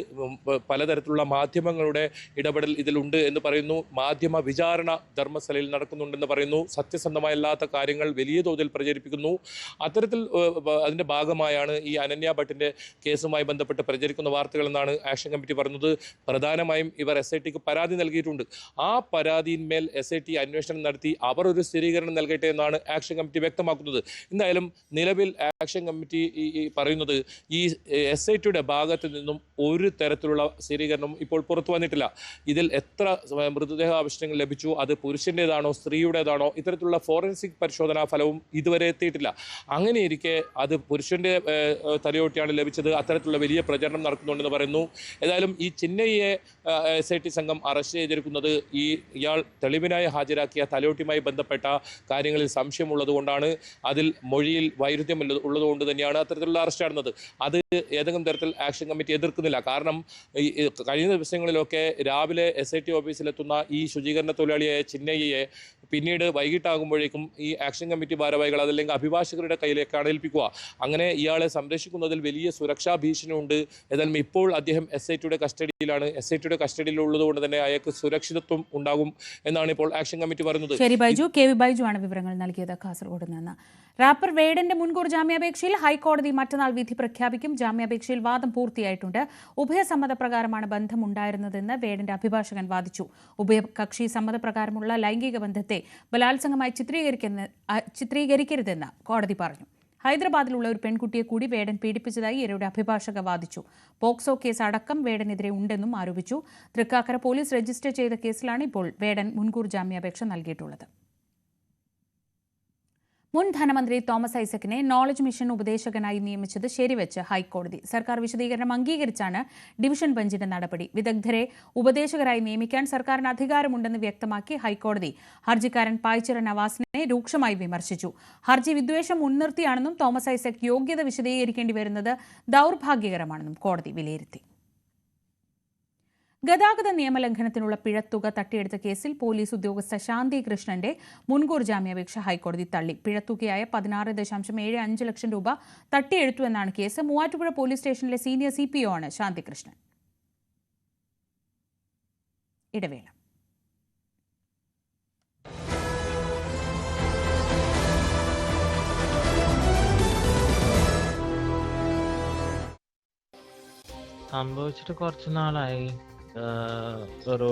പലതരത്തിലുള്ള മാധ്യമങ്ങളുടെ ഇടപെടൽ ഇതിലുണ്ട് എന്ന് പറയുന്നു. മാധ്യമ വിചാരണ ധർമ്മസ്ഥലയിൽ നടക്കുന്നുണ്ടെന്ന് പറയുന്നു. സത്യസന്ധമായ കാര്യങ്ങൾ വലിയ തോതിൽ പ്രചരിപ്പിക്കുന്നു. അത്തരത്തിൽ അതിൻ്റെ ഭാഗമായാണ് ഈ അനന്യ ഭട്ടിൻ്റെ കേസുമായി ബന്ധപ്പെട്ട് പ്രചരിക്കുന്ന വാർത്തകൾ എന്നാണ് ആക്ഷൻ കമ്മിറ്റി പറയുന്നത്. പ്രധാനമായും ഇവർ SITക്ക് പരാതി നൽകിയിട്ടുണ്ട്. ആ പരാതിയിന്മേൽ SIT അന്വേഷണം നടത്തി അവർ ഒരു സ്ഥിരീകരണം നൽകട്ടെ എന്നാണ് ആക്ഷൻ കമ്മിറ്റി വ്യക്തമാക്കുന്നത്. എന്തായാലും നിലവിൽ ആക്ഷൻ കമ്മിറ്റി പറയുന്നത് ഈ SITയുടെ ഭാഗത്ത് നിന്നും ഒരു തരത്തിലുള്ള സ്ഥിരീകരണം ഇപ്പോൾ പുറത്തു വന്നിട്ടില്ല. ഇതിൽ എത്ര മൃതദേഹ അവശിഷ്ടങ്ങൾ ലഭിച്ചു, അത് പുരുഷൻ്റേതാണോ സ്ത്രീയുടേതാണോ, ഇത്തരത്തിലുള്ള ഫോറൻസിക് പരിശോധനാ ഫലവും ഇതുവരെ എത്തിയിട്ടില്ല. അങ്ങനെയിരിക്കെ അത് പുരുഷന്റെ തലയോട്ടിയാണ് ലഭിച്ചത്. അത്തരത്തിലുള്ള വലിയ പ്രചരണം നടക്കുന്നുണ്ടെന്ന് പറയുന്നു. ഏതായാലും ഈ ചിന്നയ്യെ SIT സംഘം അറസ്റ്റ് ചെയ്തിരിക്കുന്നത് ഇയാൾ തെളിവിനായി ഹാജരാക്കിയ തലയോട്ടിയുമായി ബന്ധപ്പെട്ട കാര്യങ്ങളിൽ സംശയമുള്ളതുകൊണ്ടാണ്. അതിൽ മൊഴിയിൽ വൈരുദ്ധ്യം ഉള്ളതുകൊണ്ട് തന്നെയാണ് അത്തരത്തിലുള്ള അറസ്റ്റ് നടന്നത്. അത് ഏതെങ്കിലും തരത്തിൽ ആക്ഷൻ കമ്മിറ്റി എതിർക്കുന്നില്ല. കാരണം കഴിഞ്ഞ ദിവസങ്ങളിലൊക്കെ രാവിലെ SIT ഓഫീസിലെത്തുന്ന ഈ ശുചീകരണ തൊഴിലാളിയായ ചിന്നയ്യെ പിന്നീട് വൈകിട്ടാകുമ്പോഴേക്കും ഈ ആക്ഷൻ കമ്മിറ്റി ഭാരവാഹികൾ അതല്ലെങ്കിൽ അഭിഭാഷകരുടെ കയ്യിലേക്കാണ് ഏൽപ്പിക്കുക. അങ്ങനെ ഇയാളെ സംരക്ഷിക്കുന്നതിൽ വലിയ സുരക്ഷാ ഭീഷണിയുണ്ട്. ഏതായാലും ഇപ്പോൾ അദ്ദേഹം SITയുടെ കസ്റ്റഡിയിലാണ്. SITയുടെ കസ്റ്റഡിയിലുള്ളതുകൊണ്ട് തന്നെ അയാൾക്ക് സുരക്ഷിതത്വം ഉണ്ടാകും എന്നാണ് ഇപ്പോൾ ആക്ഷൻ കമ്മിറ്റി പറയുന്നത്. ശരി ബൈജു, KV ബൈജു ആണ് വിവരങ്ങൾ നൽകിയത് കാസർഗോഡ് നിന്ന്. റാപ്പർ വേഡന്റെ മുൻകൂർ ജാമ്യാപേക്ഷയിൽ ഹൈക്കോടതി മറ്റന്നാൾ വിധി പ്രഖ്യാപിക്കും. ജാമ്യാപേക്ഷയിൽ വാദം പൂർത്തിയായിട്ടുണ്ട്. ഉഭയസമ്മതപ്രകാരമാണ് ബന്ധമുണ്ടായിരുന്നതെന്ന് വേഡന്റെ അഭിഭാഷകൻ വാദിച്ചു. ഉഭയകക്ഷി സമ്മതപ്രകാരമുള്ള ലൈംഗിക ബന്ധത്തെ ബലാത്സംഗമായി ചിത്രീകരിക്കരുതെന്ന് കോടതി പറഞ്ഞു. ഹൈദരാബാദിലുള്ള ഒരു പെൺകുട്ടിയെ കൂടി വേടൻ പീഡിപ്പിച്ചതായി ഇവരുടെ അഭിഭാഷക വാദിച്ചു. പോക്സോ കേസ് അടക്കം വേടനെതിരെ ഉണ്ടെന്നും ആരോപിച്ചു. തൃക്കാക്കര പോലീസ് രജിസ്റ്റർ ചെയ്ത കേസിലാണ് ഇപ്പോൾ വേടൻ മുൻകൂർ ജാമ്യാപേക്ഷ നൽകിയിട്ടുള്ളത്. മുൻ ധനമന്ത്രി തോമസ് ഐസക്കിനെ നോളജ് മിഷൻ ഉപദേശകനായി നിയമിച്ചത് ശരിവെച്ച് ഹൈക്കോടതി. സർക്കാർ വിശദീകരണം അംഗീകരിച്ചാണ് ഡിവിഷൻ ബെഞ്ചിന്റെ നടപടി. വിദഗ്ധരെ ഉപദേശകരായി നിയമിക്കാൻ സർക്കാരിന് അധികാരമുണ്ടെന്ന് വ്യക്തമാക്കി ഹൈക്കോടതി ഹർജിക്കാരൻ പായ്ച്ചിറ നവാസിനെ രൂക്ഷമായി വിമർശിച്ചു. ഹർജി വിദ്വേഷം മുൻനിർത്തിയാണെന്നും തോമസ് ഐസക് യോഗ്യത വിശദീകരിക്കേണ്ടി വരുന്നത് ദൌർഭാഗ്യകരമാണെന്നും കോടതി വിലയിരുത്തി. ഗതാഗത നിയമലംഘനത്തിനുള്ള പിഴത്തുക തട്ടിയെടുത്ത കേസിൽ പോലീസ് ഉദ്യോഗസ്ഥ ശാന്തി കൃഷ്ണന്റെ മുൻകൂർ ജാമ്യാപേക്ഷ ഹൈക്കോടതി തള്ളി. പിഴത്തുകയായ 16.75 ലക്ഷം രൂപ തട്ടിയെടുത്തുവെന്നാണ് കേസ്. മൂവാറ്റുപുഴ പോലീസ് സ്റ്റേഷനിലെ സീനിയർ CPO ആണ് ശാന്തി കൃഷ്ണൻ. ഇടവേള. സംഭവിച്ചിട്ട് കുറച്ച് നാളായി, ഒരു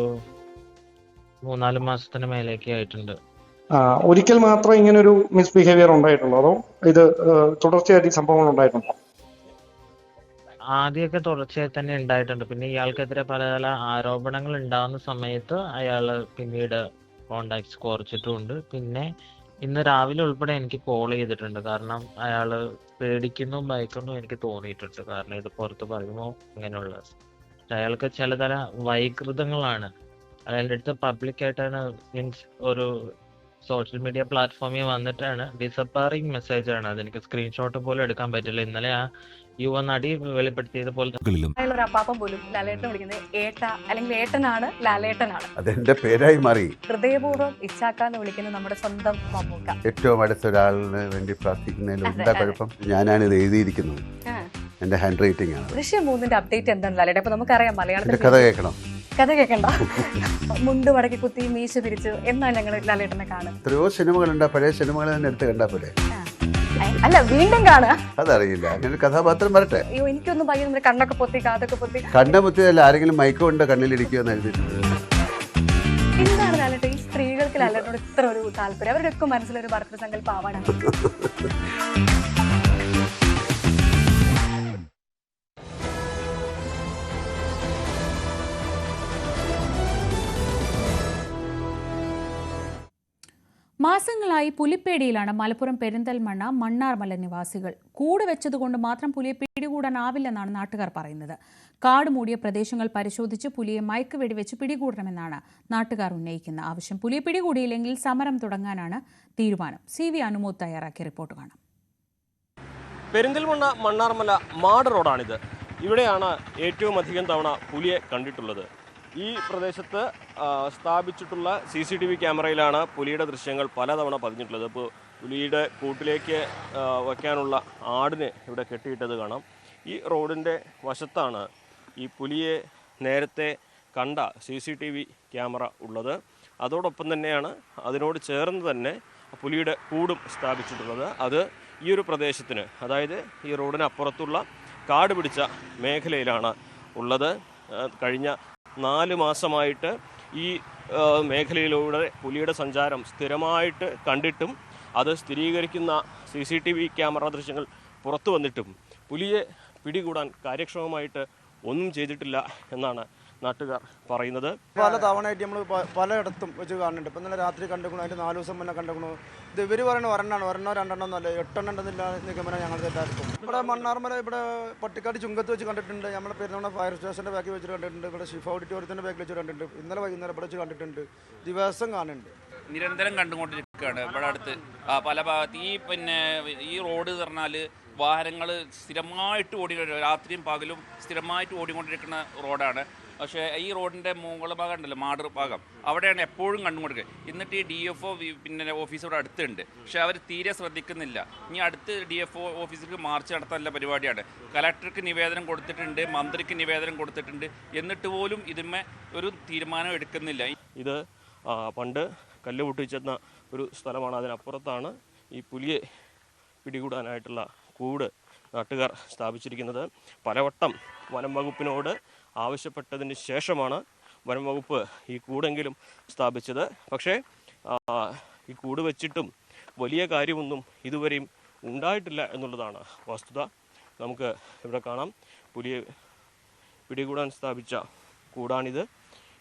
3-4 മാസത്തിന് മേലേക്ക് ആയിട്ടുണ്ട്. ഒരിക്കൽ മാത്രം ഇങ്ങനെ ഒരു മിസ്ബിഹേവിയർ ഉണ്ടായിട്ടുള്ളൂ, അതോ ഇത് തുടർച്ചയായിട്ട് ഈ സംഭവങ്ങൾ ഉണ്ടായിട്ടുണ്ടോ? ആദ്യമൊക്കെ തുടർച്ചയായി തന്നെ ഉണ്ടായിട്ടുണ്ട്. പിന്നെ ഇയാൾക്കെതിരെ പല പല ആരോപണങ്ങൾ ഉണ്ടാകുന്ന സമയത്ത് അയാൾ പിന്നീട് കോണ്ടാക്ട്സ് കുറച്ചിട്ടുമുണ്ട്. പിന്നെ ഇന്ന് രാവിലെ ഉൾപ്പെടെ എനിക്ക് കോൾ ചെയ്തിട്ടുണ്ട്. കാരണം അയാൾ പേടിക്കുന്നു, ഭയക്കുന്നു എനിക്ക് തോന്നിയിട്ടുണ്ട്. കാരണം ഇത് പുറത്ത് പറയുമ്പോൾ ഇങ്ങനെയുള്ള അയാൾക്ക് ചിലതര വൈകൃതങ്ങളാണ്. അയാളുടെ അടുത്ത് പബ്ലിക്കായിട്ടാണ്, മീൻസ് ഒരു സോഷ്യൽ മീഡിയ പ്ലാറ്റ്ഫോമിൽ വന്നിട്ടാണ് ഡിസപ്പയറിങ് മെസ്സേജ് ആണ്. അതെനിക്ക് സ്ക്രീൻഷോട്ട് പോലും എടുക്കാൻ പറ്റില്ല. ഇന്നലെ ആ യുവനടി വെളിപ്പെടുത്തിയത് പോലെ ഒരു അപ്പാപ്പൻ പോലും ലാലേട്ടൻ വിളിക്കുന്നത് ഏട്ട അല്ലെങ്കിൽ ഏട്ടനാണ്, ലാലേട്ടനാണ്. അതെന്റെ പേരായി മാറി. ഹൃദയപൂർവ്വം ഇച്ചാക്കാന്ന് വിളിക്കുന്നത് നമ്മുടെ സ്വന്തം മമ്മൂക്ക. ഏറ്റവും അടുത്ത ഒരാളിന് വേണ്ടി പ്രാർത്ഥിക്കുന്നതിൽ എന്താ കുഴപ്പം? ഞാനാണ് ഇത് എഴുതിയിരിക്കുന്നത്. എന്റെ ഹാൻഡ് റൈറ്റിംഗ് ആണ്. ദൃശ്യം 3 അപ്ഡേറ്റ് എന്താണ് ലാലേട്ടൻ? അപ്പൊ നമുക്കറിയാം മലയാളത്തിൽ കഥ കേൾക്കണം. കഥ കേൾക്കണ്ട. മുണ്ട് മടക്കി കുത്തി മീശ പിരിച്ചു എന്നാണ് ഞങ്ങൾ ലാലേട്ടനെ കാണുന്നത്. എത്രയോ സിനിമകളുണ്ട്, പഴയ സിനിമകൾ തന്നെ എടുത്ത് കണ്ടാ പോലെ. അല്ല, വീണ്ടും കാണുക. അതറിയില്ല, അങ്ങനെ കഥാപാത്രം വരട്ടെ. അയ്യോ, എനിക്കൊന്നും ഭയങ്കര നമ്മുടെ കണ്ണൊക്കെ പൊത്തി കാതൊക്കെ പൊത്തി. കണ്ണ മുത്തിയല്ല, ആരെങ്കിലും മൈക്ക് കൊണ്ട് കണ്ണിലിരിക്കുമെന്ന് എഴുതിയിട്ടുണ്ട്. എന്താണ് ലാലേട്ടൻ ഈ സ്ത്രീകൾക്ക് ലാലേട്ടനോട് ഇത്ര ഒരു താല്പര്യം? അവരുടെയൊക്കെ മനസ്സിലൊരു ഭർത്തൃ സങ്കല്പം ആവാനാണ്. മാസങ്ങളായി പുലിപ്പേടിയിലാണ് മലപ്പുറം പെരിന്തൽമണ്ണ മണ്ണാർമല നിവാസികൾ. കൂട് വെച്ചതുകൊണ്ട് മാത്രം പുലിയെ പിടികൂടാനാവില്ലെന്നാണ് നാട്ടുകാർ പറയുന്നത്. കാട് മൂടിയ പ്രദേശങ്ങൾ പരിശോധിച്ച് പുലിയെ മയക്കുവെടി വെച്ച് പിടികൂടണമെന്നാണ് നാട്ടുകാർ ഉന്നയിക്കുന്ന ആവശ്യം. പുലിയെ പിടികൂടിയില്ലെങ്കിൽ സമരം തുടങ്ങാനാണ് തീരുമാനം. CV അനുമോദ് തയ്യാറാക്കിയ റിപ്പോർട്ട് കാണാം. പെരിന്തൽമണ്ണ മണ്ണാർമല മാട് റോഡാണിത്. ഇവിടെയാണ് ഏറ്റവും അധികം തവണ പുലിയെ കണ്ടിട്ടുള്ളത്. ഈ പ്രദേശത്ത് സ്ഥാപിച്ചിട്ടുള്ള CCTV ക്യാമറയിലാണ് പുലിയുടെ ദൃശ്യങ്ങൾ പലതവണ പതിഞ്ഞിട്ടുള്ളത്. ഇപ്പോൾ പുലിയുടെ കൂട്ടിലേക്ക് വയ്ക്കാനുള്ള ആടിനെ ഇവിടെ കെട്ടിയിട്ടത് കാണാം. ഈ റോഡിൻ്റെ വശത്താണ് ഈ പുലിയെ നേരത്തെ കണ്ട CCTV ക്യാമറ ഉള്ളത്. അതോടൊപ്പം തന്നെയാണ് അതിനോട് ചേർന്ന് തന്നെ പുലിയുടെ കൂടും സ്ഥാപിച്ചിട്ടുള്ളത്. അത് ഈ ഒരു പ്രദേശത്തിന്, അതായത് ഈ റോഡിനപ്പുറത്തുള്ള കാട് പിടിച്ച മേഖലയിലാണ് ഉള്ളത്. കഴിഞ്ഞ 4 മാസമായിട്ട് ഈ മേഖലയിലൂടെ പുലിയുടെ സഞ്ചാരം സ്ഥിരമായിട്ട് കണ്ടിട്ടും അത് സ്ഥിരീകരിക്കുന്ന CCTV ക്യാമറ ദൃശ്യങ്ങൾ പുറത്തു വന്നിട്ടും പുലിയെ പിടികൂടാൻ കാര്യക്ഷമമായിട്ട് ഒന്നും ചെയ്തിട്ടില്ല എന്നാണ് നാട്ടുകാർ പറയുന്നത്. പല തവണയായിട്ട് നമ്മൾ പലയിടത്തും വെച്ച് കാണുന്നുണ്ട്. ഇപ്പം ഇന്നലെ രാത്രി കണ്ടുക്കണു, അതിൻ്റെ 4 ദിവസം മുന്നേ കണ്ടുക്കണു. ഇത് ഇവർ പറയുന്നത് ഒരെണ്ണോ രണ്ടെണ്ണോ എന്നല്ല, 8 ഉണ്ടെന്നില്ല നിഗമനം ഞങ്ങളുടെ എല്ലാവർക്കും. ഇവിടെ മണ്ണാർമല, ഇവിടെ പട്ടിക്കാട് ചുങ്കത്ത് വെച്ച് കണ്ടിട്ടുണ്ട്. നമ്മുടെ പെരുന്നാൾ ഫയർ സ്റ്റേഷൻ്റെ ബാക്കിൽ വെച്ച് കണ്ടിട്ടുണ്ട്. ഇവിടെ ഷിഫ ഓഡിറ്റോറിയത്തിൻ്റെ ബാക്കിൽ വെച്ച് കണ്ടിട്ടുണ്ട്. ഇന്നലെ വൈകുന്നേരം ഇവിടെ വെച്ച് കണ്ടിട്ടുണ്ട്. ദിവസം കാണുന്നുണ്ട്. നിരന്തരം കണ്ടുകൊണ്ടിരിക്കുകയാണ് ഇവിടെ അടുത്ത് പല ഭാഗത്ത്. ഈ റോഡ് പറഞ്ഞാൽ വാഹനങ്ങൾ സ്ഥിരമായിട്ട് രാത്രിയും പകലും സ്ഥിരമായിട്ട് ഓടിക്കൊണ്ടിരിക്കുന്ന റോഡാണ്. പക്ഷേ ഈ റോഡിൻ്റെ മുകൾ ഭാഗം ഉണ്ടല്ലോ, മാട് ഭാഗം, അവിടെയാണ് എപ്പോഴും കണ്ടുകൊടുക്കുക. എന്നിട്ട് ഈ DFO ഓഫീസ് ഇവിടെ അടുത്തുണ്ട്, പക്ഷേ അവർ തീരെ ശ്രദ്ധിക്കുന്നില്ല. ഇനി അടുത്ത് DFO ഓഫീസിലേക്ക് മാർച്ച് നടത്താനുള്ള പരിപാടിയാണ്. കലക്ടർക്ക് നിവേദനം കൊടുത്തിട്ടുണ്ട്, മന്ത്രിക്ക് നിവേദനം കൊടുത്തിട്ടുണ്ട്. എന്നിട്ട് പോലും ഇതിന്മേ ഒരു തീരുമാനം എടുക്കുന്നില്ല. ഇത് പണ്ട് കല്ല് പൊട്ടിച്ചെന്ന ഒരു സ്ഥലമാണ്. അതിനപ്പുറത്താണ് ഈ പുലിയെ പിടികൂടാനായിട്ടുള്ള കൂട് നാട്ടുകാർ സ്ഥാപിച്ചിരിക്കുന്നത്. പലവട്ടം വനം വകുപ്പിനോട് ആവശ്യപ്പെട്ടതിന് ശേഷമാണ് വനം വകുപ്പ് ഈ കൂടെങ്കിലും സ്ഥാപിച്ചത്. പക്ഷേ ഈ കൂട് വെച്ചിട്ടും വലിയ കാര്യമൊന്നും ഇതുവരെയും ഉണ്ടായിട്ടില്ല എന്നുള്ളതാണ് വസ്തുത. നമുക്ക് ഇവിടെ കാണാം, പുലിയെ പിടികൂടാൻ സ്ഥാപിച്ച കൂടാണിത്.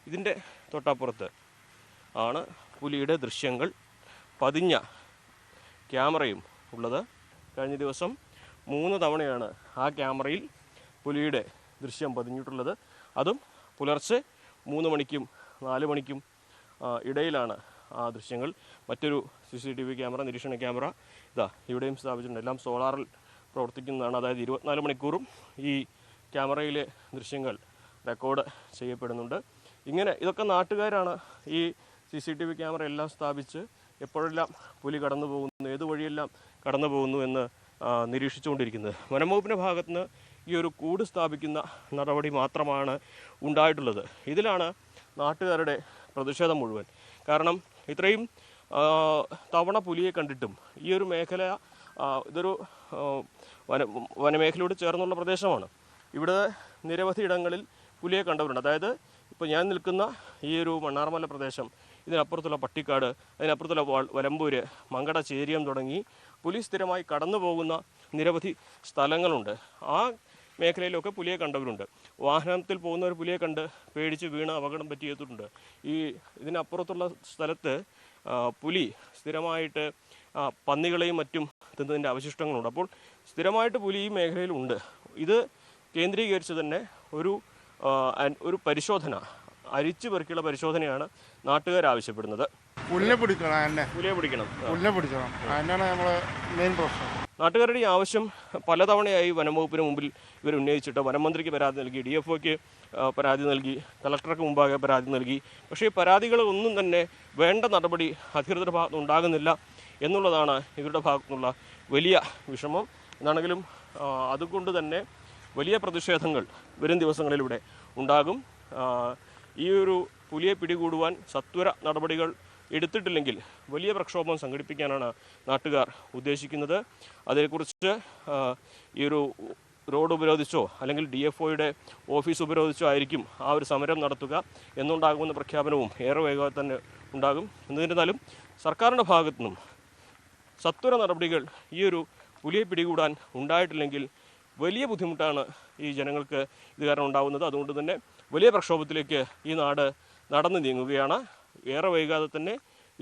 ഇതിൻ്റെ തൊട്ടപ്പുറത്ത് ആണ് പുലിയുടെ ദൃശ്യങ്ങൾ പതിഞ്ഞ ക്യാമറയും ഉള്ളത്. കഴിഞ്ഞ ദിവസം 3 തവണയാണ് ആ ക്യാമറയിൽ പുലിയുടെ ദൃശ്യം പതിഞ്ഞിട്ടുള്ളത്. അതും പുലർച്ചെ 3 മണിക്കും 4 മണിക്കും ഇടയിലാണ് ആ ദൃശ്യങ്ങൾ. മറ്റൊരു CCTV ക്യാമറ, നിരീക്ഷണ ക്യാമറ ഇതാ ഇവിടെയും സ്ഥാപിച്ചിട്ടുണ്ട്. എല്ലാം സോളാറിൽ പ്രവർത്തിക്കുന്നതാണ്. അതായത് 24 മണിക്കൂറും ഈ ക്യാമറയിലെ ദൃശ്യങ്ങൾ റെക്കോർഡ് ചെയ്യപ്പെടുന്നുണ്ട്. ഇതൊക്കെ നാട്ടുകാരാണ് ഈ CCTV ക്യാമറ എല്ലാം സ്ഥാപിച്ച് എപ്പോഴെല്ലാം പുലി കടന്നു പോകുന്നു, ഏത് വഴിയെല്ലാം കടന്നു പോകുന്നു എന്ന് നിരീക്ഷിച്ചുകൊണ്ടിരിക്കുന്നത്. വനംവകുപ്പിൻ്റെ ഭാഗത്തുനിന്ന് ഈ ഒരു കൂട് സ്ഥാപിക്കുന്ന നടപടി മാത്രമാണ് ഉണ്ടായിട്ടുള്ളത്. ഇതിലാണ് നാട്ടുകാരുടെ പ്രതിഷേധം മുഴുവൻ. കാരണം ഇത്രയും തവണ പുലിയെ കണ്ടിട്ടും ഈ ഒരു മേഖല ഇതൊരു വനമേഖലയോട് ചേർന്നുള്ള പ്രദേശമാണ്. ഇവിടെ നിരവധി ഇടങ്ങളിൽ പുലിയെ കണ്ടവരുണ്ട്. അതായത് ഇപ്പോൾ ഞാൻ നിൽക്കുന്ന ഈ ഒരു മണ്ണാർമല പ്രദേശം, ഇതിനപ്പുറത്തുള്ള പട്ടിക്കാട്, അതിനപ്പുറത്തുള്ള വലമ്പൂര്, മങ്കട, ചേരിയം തുടങ്ങി പുലി സ്ഥിരമായി കടന്നു പോകുന്ന നിരവധി സ്ഥലങ്ങളുണ്ട്. ആ മേഖലയിലൊക്കെ പുലിയെ കണ്ടവരുണ്ട്. വാഹനത്തിൽ പോകുന്നവർ പുലിയെ കണ്ട് പേടിച്ച് വീണ് അപകടം പറ്റിയെത്തിയിട്ടുണ്ട്. ഇതിനപ്പുറത്തുള്ള സ്ഥലത്ത് പുലി സ്ഥിരമായിട്ട് പന്നികളെയും മറ്റും തിന്നതിൻ്റെ അവശിഷ്ടങ്ങളുണ്ട്. അപ്പോൾ സ്ഥിരമായിട്ട് പുലി ഈ മേഖലയിലുണ്ട്. ഇത് കേന്ദ്രീകരിച്ച് തന്നെ ഒരു പരിശോധന, അരിച്ചു പെറുക്കിയുള്ള പരിശോധനയാണ് നാട്ടുകാർ ആവശ്യപ്പെടുന്നത്. പുലിനെ പിടിക്കണം, പുലിയെ പിടിക്കണം, പുലിനെ പിടിക്കണം, അതിനാണ് നമ്മളെ മെയിൻ പ്രശ്നം. നാട്ടുകാരുടെ ഈ ആവശ്യം പലതവണയായി വനംവകുപ്പിന് മുമ്പിൽ ഇവർ ഉന്നയിച്ചിട്ട് വനമന്ത്രിക്ക് പരാതി നൽകി, DFOക്ക് പരാതി നൽകി, കളക്ടർക്ക് മുമ്പാകെ പരാതി നൽകി. പക്ഷേ ഈ പരാതികളൊന്നും തന്നെ വേണ്ട നടപടി അധികൃതരുടെ ഭാഗത്ത് ഉണ്ടാകുന്നില്ല എന്നുള്ളതാണ് ഇവരുടെ ഭാഗത്തുനിന്നുള്ള വലിയ വിഷമം. എന്നാണെങ്കിലും അതുകൊണ്ട് തന്നെ വലിയ പ്രതിഷേധങ്ങൾ വരും ദിവസങ്ങളിലൂടെ ഉണ്ടാകും. ഈ ഒരു പുലിയെ പിടികൂടുവാൻ സത്വര നടപടികൾ എടുത്തിട്ടില്ലെങ്കിൽ വലിയ പ്രക്ഷോഭം സംഘടിപ്പിക്കാനാണ് നാട്ടുകാർ ഉദ്ദേശിക്കുന്നത്. അതേക്കുറിച്ച് ഈ ഒരു റോഡ് ഉപരോധിച്ചോ അല്ലെങ്കിൽ DFOയുടെ ഓഫീസ് ഉപരോധിച്ചോ ആയിരിക്കും ആ ഒരു സമരം നടത്തുക എന്നുണ്ടാകുന്ന പ്രഖ്യാപനവും ഏറെ വേഗത്തിൽ തന്നെ ഉണ്ടാകും. എന്നിരുന്നാലും സർക്കാരിൻ്റെ ഭാഗത്തു നിന്നും സത്വര നടപടികൾ ഈ ഒരു പുലിയെ പിടികൂടാൻ ഉണ്ടായിട്ടില്ലെങ്കിൽ വലിയ ബുദ്ധിമുട്ടാണ് ഈ ജനങ്ങൾക്ക് ഇത് കാരണം ഉണ്ടാകുന്നത്. അതുകൊണ്ട് തന്നെ വലിയ പ്രക്ഷോഭത്തിലേക്ക് ഈ നാട് നടന്നു നീങ്ങുകയാണ്. ഏറെ വൈകാതെ തന്നെ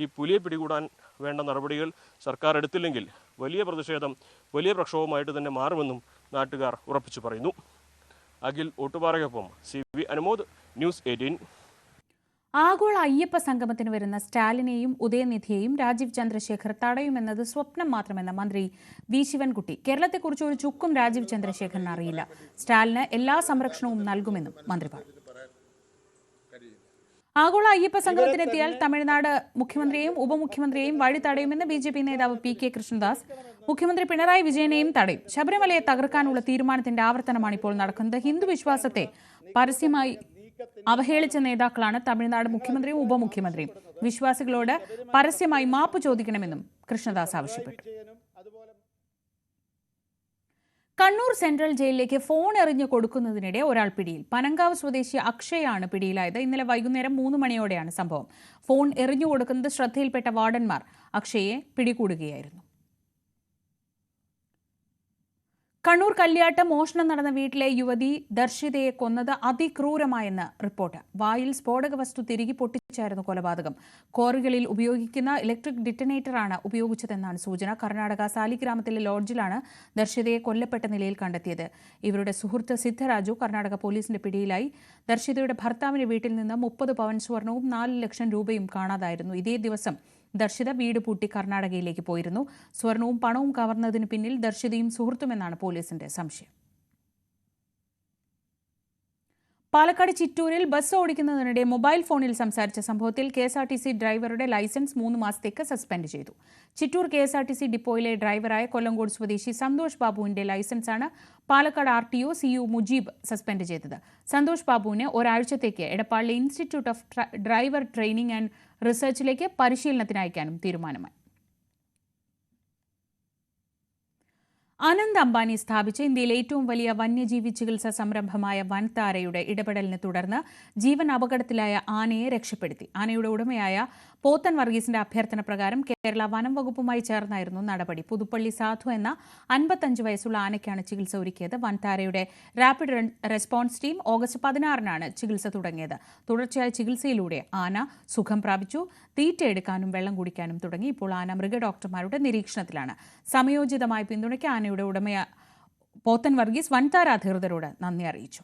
ഈ പുലിയെ പിടികൂടാൻ വേണ്ട നടപടികൾ സർക്കാർ എടുത്തില്ലെങ്കിൽ വലിയ പ്രതിഷേധം, വലിയ പ്രക്ഷോഭമായിട്ട് തന്നെ മാറുമെന്നും നാട്ടുകാർ ഉറപ്പിച്ചു പറയുന്നു. അഖിൽ ഓട്ടുപാറയ്ക്കൊപ്പം CV അനുമോദ്, ന്യൂസ് 18. ആഗോള അയ്യപ്പ സംഗമത്തിന് വരുന്ന സ്റ്റാലിനെയും ഉദയനിധിയെയും രാജീവ് ചന്ദ്രശേഖർ തടയുമെന്നത് സ്വപ്നം മാത്രമെന്ന മന്ത്രി വി ശിവൻകുട്ടി. കേരളത്തെക്കുറിച്ച് ഒരു ചുക്കും രാജീവ് ചന്ദ്രശേഖറിന് അറിയില്ല. സ്റ്റാലിന് എല്ലാ സംരക്ഷണവും നൽകുമെന്നും മന്ത്രി പറഞ്ഞു. ആഗോള അയ്യപ്പ സംഗമത്തിനെത്തിയാൽ തമിഴ്നാട് മുഖ്യമന്ത്രിയെയും ഉപമുഖ്യമന്ത്രിയെയും വഴി തടയുമെന്ന് BJP നേതാവ് PK കൃഷ്ണദാസ്. മുഖ്യമന്ത്രി പിണറായി വിജയനെയും തടയും. ശബരിമലയെ തകർക്കാനുള്ള തീരുമാനത്തിന്റെ ആവർത്തനമാണ് ഇപ്പോൾ നടക്കുന്നത്. ഹിന്ദു വിശ്വാസത്തെ പരസ്യമായി അവഹേളിച്ച നേതാക്കളാണ് തമിഴ്നാട് മുഖ്യമന്ത്രിയും ഉപമുഖ്യമന്ത്രിയും. വിശ്വാസികളോട് പരസ്യമായി മാപ്പ് ചോദിക്കണമെന്നും കൃഷ്ണദാസ് ആവശ്യപ്പെട്ടു. കണ്ണൂർ സെൻട്രൽ ജയിലിലേക്ക് ഫോൺ എറിഞ്ഞു കൊടുക്കുന്നതിനിടെ ഒരാൾ പിടിയിൽ. പനങ്കാവ് സ്വദേശി അക്ഷയാണ് പിടിയിലായത്. ഇന്നലെ വൈകുന്നേരം 3 മണിയോടെയാണ് സംഭവം. ഫോൺ എറിഞ്ഞു കൊടുക്കുന്നത് ശ്രദ്ധയിൽപ്പെട്ട വാർഡന്മാർ അക്ഷയെ പിടികൂടുകയായിരുന്നു. കണ്ണൂർ കല്യാട്ട് മോഷണം നടന്ന വീട്ടിലെ യുവതി ദർശിതയെ കൊന്നത് അതിക്രൂരമായെന്ന് റിപ്പോർട്ട്. വായിൽ സ്ഫോടക വസ്തു തിരികെ പൊട്ടിച്ചായിരുന്നു കൊലപാതകം. ക്വാറികളിൽ ഉപയോഗിക്കുന്ന ഇലക്ട്രിക് ഡിറ്റനേറ്ററാണ് ഉപയോഗിച്ചതെന്നാണ് സൂചന. കർണാടക സാലിഗ്രാമത്തിലെ ലോഡ്ജിലാണ് ദർശിതയെ കൊല്ലപ്പെട്ട നിലയിൽ കണ്ടെത്തിയത്. ഇവരുടെ സുഹൃത്ത് സിദ്ധരാജു കർണാടക പോലീസിന്റെ പിടിയിലായി. ദർശിതയുടെ ഭർത്താവിന്റെ വീട്ടിൽ നിന്ന് 30 പവൻ സ്വർണവും 4 ലക്ഷം രൂപയും കാണാതായിരുന്നു. ഇതേ ദിവസം ദർശിത വീട് പൂട്ടി കർണാടകയിലേക്ക് പോയിരുന്നു. സ്വർണവും പണവും കവർന്നതിന് പിന്നിൽ ദർശിതയും സുഹൃത്തുമെന്നാണ് പോലീസിന്റെ സംശയം. പാലക്കാട് ചിറ്റൂരിൽ ബസ് ഓടിക്കുന്നതിനിടെ മൊബൈൽ ഫോണിൽ സംസാരിച്ച സംഭവത്തിൽ KSRTC ഡ്രൈവറുടെ ലൈസൻസ് 3 മാസത്തേക്ക് സസ്പെൻഡ് ചെയ്തു. ചിറ്റൂർ KSRTC ഡിപ്പോയിലെ ഡ്രൈവറായ കൊല്ലങ്കോട് സ്വദേശി സന്തോഷ് ബാബുവിന്റെ ലൈസൻസാണ് Palakkad RTO CU Mujeeb suspend ചെയ്തത്. സന്തോഷ് ബാബുവിന് ഒരാഴ്ചത്തേക്ക് എടപ്പാളിലെ institute of driver training and റിസർച്ചിലേക്ക് പരിശീലനത്തിന് അയക്കാനും തീരുമാനമായി. അനന്ത് അംബാനി സ്ഥാപിച്ച ഇന്ത്യയിലെ ഏറ്റവും വലിയ വന്യജീവി ചികിത്സാ സംരംഭമായ വൻതാരയുടെ ഇടപെടലിനെ തുടർന്ന് ജീവൻ അപകടത്തിലായ ആനയെ രക്ഷപ്പെടുത്തി. ആനയുടെ ഉടമയായ പോത്തൻ വർഗീസിന്റെ അഭ്യർത്ഥന പ്രകാരം കേരള വനം വകുപ്പുമായി ചേർന്നായിരുന്നു നടപടി. പുതുപ്പള്ളി സാധു എന്ന 55 വയസ്സുള്ള ആനയ്ക്കാണ് ചികിത്സ ഒരുക്കിയത്. വൻതാരയുടെ റാപ്പിഡ് റെസ്പോൺസ് ടീം ഓഗസ്റ്റ് 16-നാണ് ചികിത്സ തുടങ്ങിയത്. തുടർച്ചയായ ചികിത്സയിലൂടെ ആന സുഖം പ്രാപിച്ചു. തീറ്റയെടുക്കാനും വെള്ളം കുടിക്കാനും തുടങ്ങി. ഇപ്പോൾ ആന മൃഗഡോക്ടർമാരുടെ നിരീക്ഷണത്തിലാണ്. സമയോചിതമായ പിന്തുണയ്ക്ക് ആനയുടെ ഉടമ പോത്തൻ വർഗീസ് വൻതാര അധികൃതരോട് നന്ദി അറിയിച്ചു.